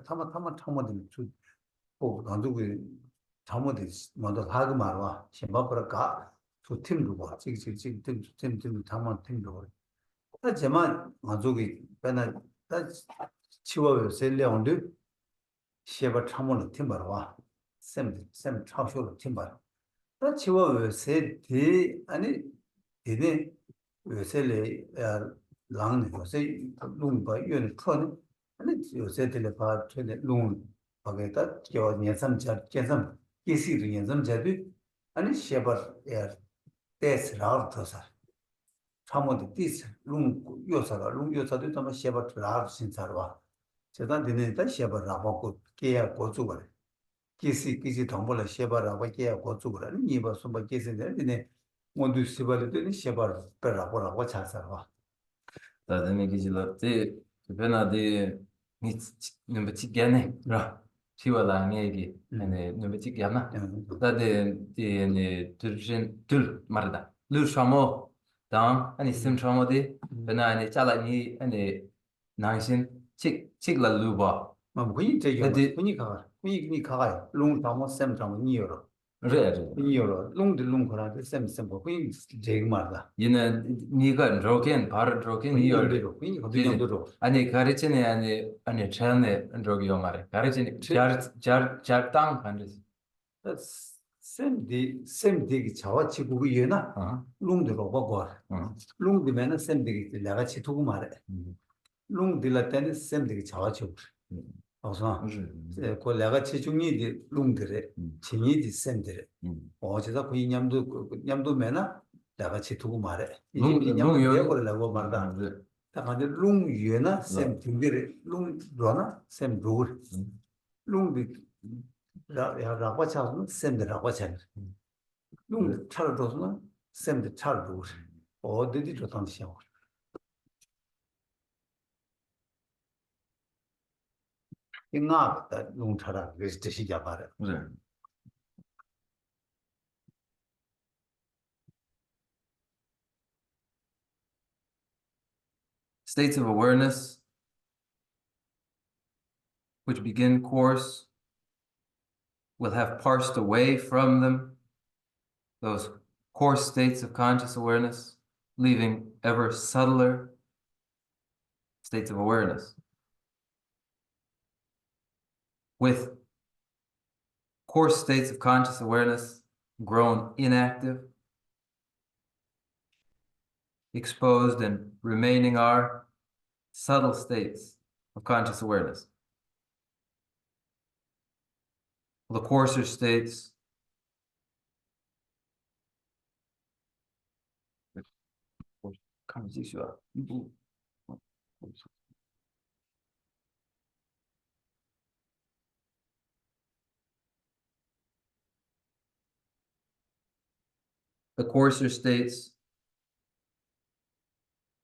타마 타마들 뭐 간두고 잘못이 먼저 하고 말와 심바브라 두 팀도 봐 지금 타마 팀도 하지만 만족이 배나 치워요 셀레온드 시에바 참모는 팀 봐라 샘 차쇼로 팀 봐라 다 치워요 세디 아니 이네 요새래 랑네 요새 롱바 유는 커는 아니 요새들 봐 전에 롱 바게다 저 년삼자 계산 계시도 년삼자도 아니 셰버 야 데스라우 더사 참모도 디스 롱 요사도 좀 셰버 라우 신사로와 제가 되는데 셰버라고 깨야 고주거 계시 정보를 셰버라고 깨야 고주거 니버 숨바 계시는데 모두 시발도 시발 빼라고 찾아와. 다들 기질로 때 베나데 니 넘버 찍게네 라 치와라 얘기 아니 넘버 찍게나 다데 네 둘 말다 루 샤모 당 아니 심 샤모데 베나 아니 잘라니 아니 나신 찍라 루바 뭐 그이 저기 그이 가요. 롱 담어 샘 담어 니어로. 그래 니어로 롱들 거라 샘 그이 제일 말다. 얘는 니가 로겐 바로 로겐 이어로 그이 어디로 아니 가르치네 아니 전에 로기요 말해 가르치네 잘땅 반드시 샘디 자와치고 그이나 롱들로 보고 롱디면은 샘디 내가 치두고 말해. 롱딜라 때는 샘디 자와치고 어서 그 내가 체중이 롱들에 진이디 샘들에 어제다 그 냠도 매나 내가 치두고 말해. 이제 냠도 걸라고 말다. 다만데 롱 위에나 샘 등들에 롱 로나 샘 로르 롱디 라고 차는 샘들라고 차는 롱 차르도스나 샘들 차르도 어디디 좋다는 시험 인가다 롱 차라 그래서 시작 말해. States of awareness which begin course will have parsed away from them those coarse states of conscious awareness, leaving ever subtler states of awareness. With coarse states of conscious awareness grown inactive, exposed and remaining are subtle states of conscious awareness. The coarser states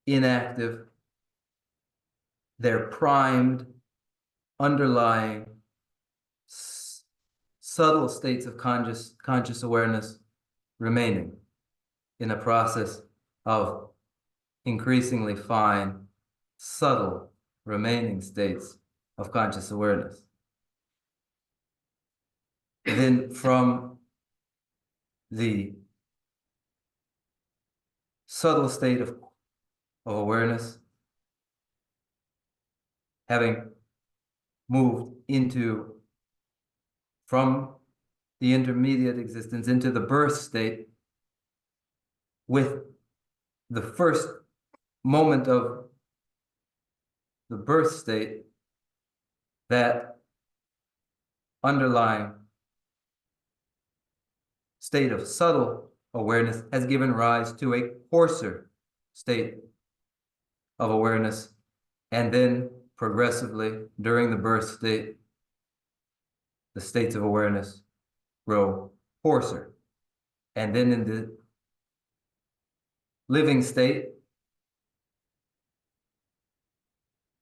inactive, they're primed, underlying subtle states of conscious awareness remaining in a process of increasingly fine, subtle remaining states of conscious awareness. then from the subtle state of awareness, having moved into, from the intermediate existence into the birth state, with the first moment of the birth state, that underlying state of subtle awareness has given rise to a coarser state of awareness, and then progressively during the birth state, the states of awareness grow coarser. And then in the living state,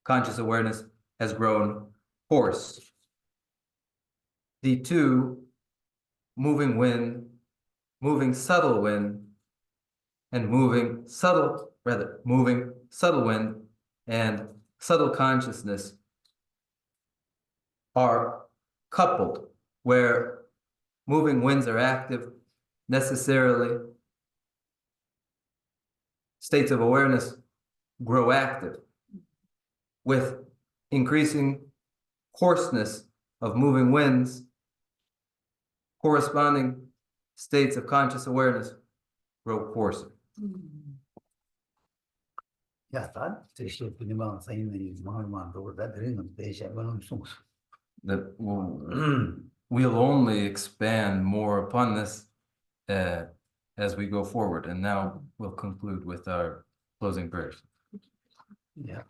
conscious awareness has grown coarse. The two, moving wind, moving subtle wind, and moving subtle wind and subtle consciousness are coupled, where moving winds are active, necessarily states of awareness grow active. With increasing coarseness of moving winds, corresponding states of conscious awareness grow coarser. 야, 다这些不能saying that That we'll only expand more upon this as we go forward. And now we'll conclude with our closing prayers. Yeah.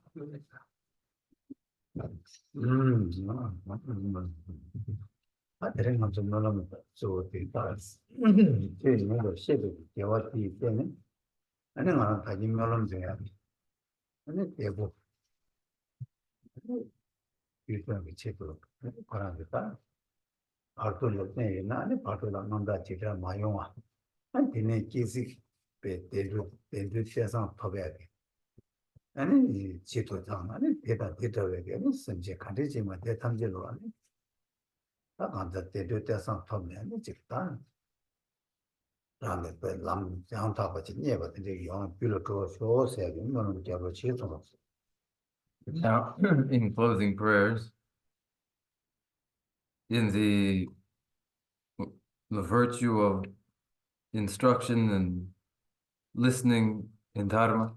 Atereng hamsam nolam so tipas. Che no shebe yawati tene. Ane ngana tajim nolam zeya. Ane tebo. Yusha ke cheto. Koran kita. Arto lopne na ane pato la nanda chitra mayonga. Ane tene kisi pe tedu chesa phabe. Ane cheto jang ane teta vege. Ane sanje khande chima tetamje lo ane. That's Now, in closing prayers, in the virtue of instruction and listening in Dharma,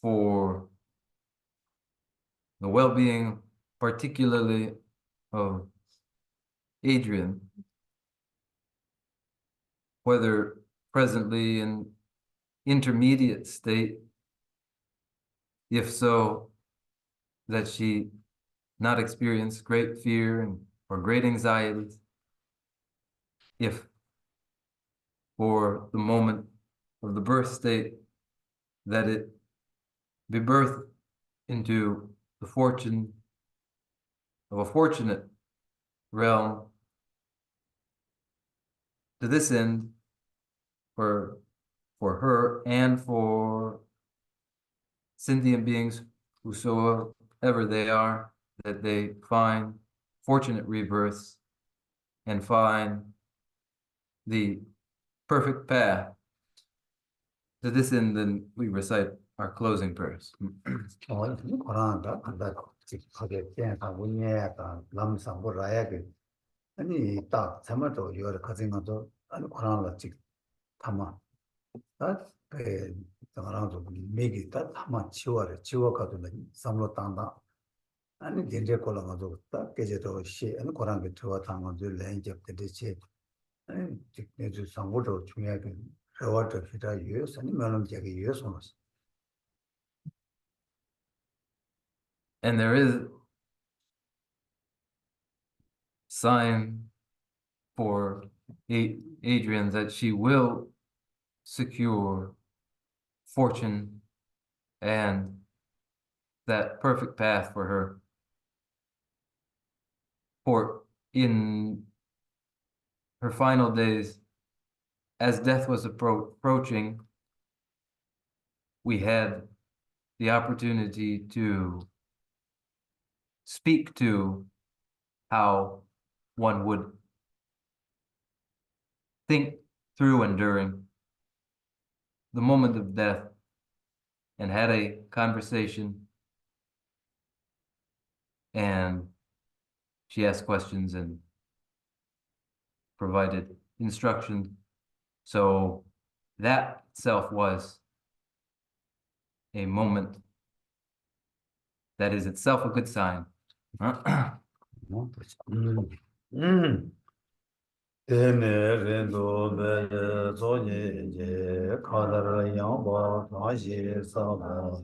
for the well-being, particularly of Adrian, whether presently in intermediate state, if so, that she not experience great fear or great anxieties, if for the moment of the birth state, that it be birthed into the fortune of a fortunate realm. To this end, for her and for sentient beings, whosoever they are, that they find fortunate rebirths and find the perfect path. To this end, then we recite our closing prayers. And there is sign for Adrian that she will secure fortune and that perfect path for her. For in her final days, as death was approaching, we had the opportunity to speak to how one would think through and during the moment of death and had a conversation, and she asked questions and provided instruction. So that itself was a moment that is itself a good sign. Tene rendo bele zonye je kadar yamba tashi sama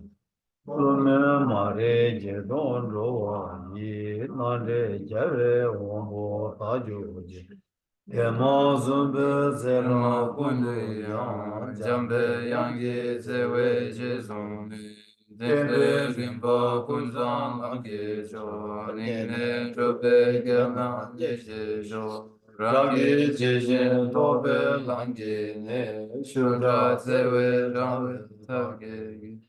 lume mare je don rowa yi nare jare wombo tajo je Ema zumbe zela kundu yang jambe yangi zewe je zombi Tembe rimba kunzang langi jo Nine drobe gema je je jo Rangi je je tobe langi ne Shura zewe rangi tage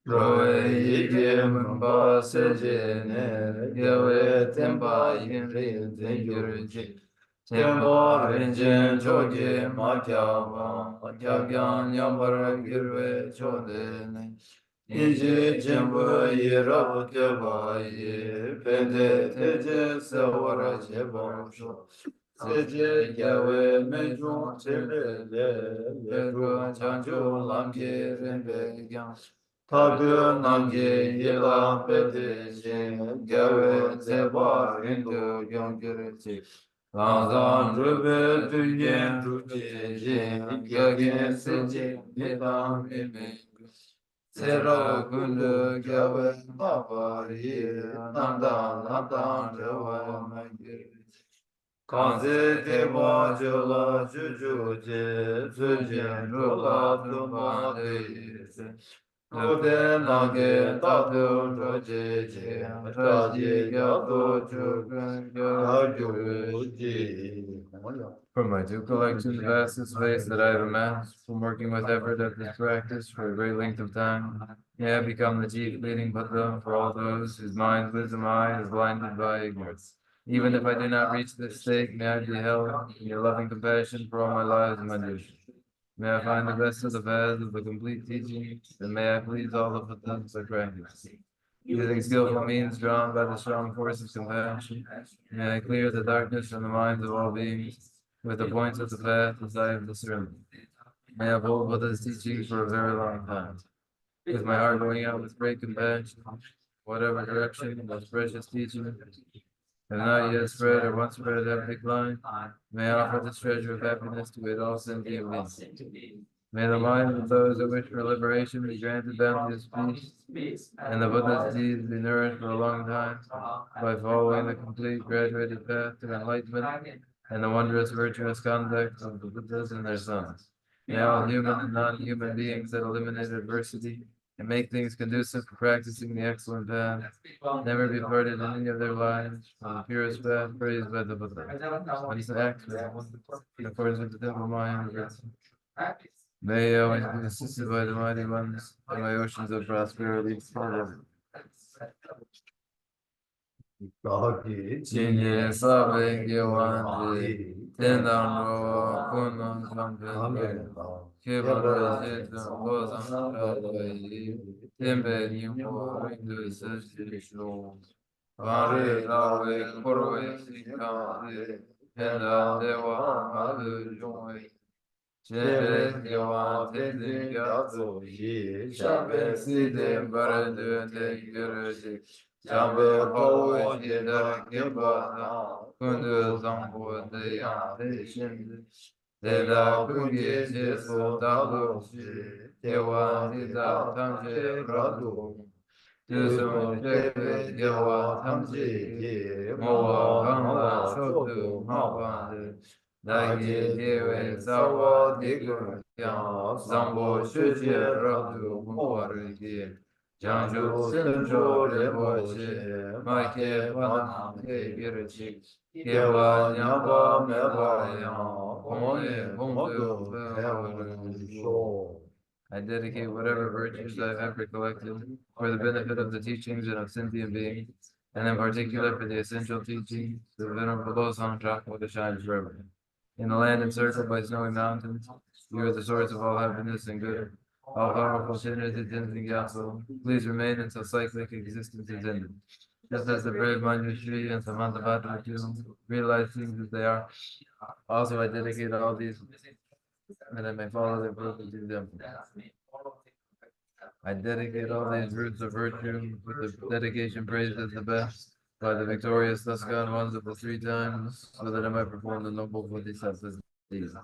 Roe yige mba se je ne Yewe temba yin rin zingir je Temba rinjen choge ma kya kyan nyambar girve chode ne. Iji jimbo yirab keba yi, pende teje sewara jeba sho. Seje gyawe mejun chele le, lego chancho lamge rinbe gyan. Tabu namge yila pete jen, gyawe zeba rindu gyongir chik. Langzang rube tuyen ruje jen, gyagin seje nidam ime. Sera kundu gyawe mabari, nandan nandan rewa magir. Kanze deba jula juju je, zujen rula tumba deyese. Rube nange tatu roje je, raji gyato chugun gyagyu je. From my two collections, vast space that I have amassed, from working with effort at this practice for a great length of time, may I become the chief leading Buddha for all those whose mind's wisdom eye is blinded by ignorance. Even if I do not reach this state, may I be held in your loving compassion for all my lives and my duties. May I find the best of the paths of the complete teaching, and may I please all the Buddhas I practice. Using skillful means drawn by the strong force of compassion, may I clear the darkness from the minds of all beings with the points of the path as I have discerned. May I uphold Buddha's teachings for a very long time. With my heart going out with great compassion, whatever direction the most precious teaching have not yet spread or once spread have declined, may I offer this treasure of happiness to it all sentient beings. May the minds of those who wish for liberation be granted boundless peace, and the Buddha's deeds be nourished for a long time by following the complete graduated path to enlightenment and the wondrous virtuous conduct of the Buddhas and their sons. May all human and non-human beings that eliminate adversity and make things conducive for practicing the excellent path never be parted in any of their lives from the purest path praised by the Buddha. When he acts in accordance with the temple mind, may I always be assisted by the mighty ones and my oceans of prosperity forever. Jinye sabe gyawandi, tendam roa kunam sambe, kebara jetam lozam radayi, tembe nyumbo rindu sasisho, vare rawe korwe sikande, penda dewa madu jongwe, jebe gyawan tendin gyatso yi, shabe sidem baradu de gyurajik, Jambe Ho Yedar Gimba Kundu Zambo Deyan Te Shindi Deda Kungi Jesu Dalu Shi Yewa Nida Tamje Radu Tusum Shekwe Yewa Tamji Mowa Gangla Shotu Mabande Dagi Yewe Sawa Digur Yang Zambo Shuji Radu Muwarigi Janju Sinjo Rinpoche, Maike Panam Ke Girachik, Kewa Nyamba Meba Yang, Pone Pongdu Pewa. I dedicate whatever virtues I have ever collected for the benefit of the teachings and of sentient beings, and in particular for the essential teachings, the Venerable Losang Chakra to shine forever. In the land encircled by snowy mountains, you are the source of all happiness and good. All powerful sinners and Gyatso, please remain until cyclic existence is ended. Just as the brave Manjushri and Samantha realize things as they are. Also, I dedicate all these that I may follow their perfect example. I dedicate all these roots of virtue with the dedication praised as the best by the victorious thus gone ones of the three times, so that I might perform the noble Bodhisattva's deeds.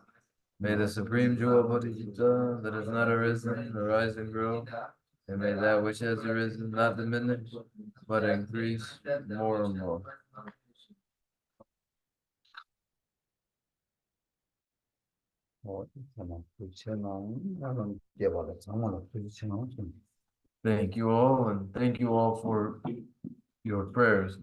May the supreme jewel Bodhisattva that has not arisen arise and grow, and may that which has arisen not diminish, but increase more and more. Thank you all, and thank you all for your prayers.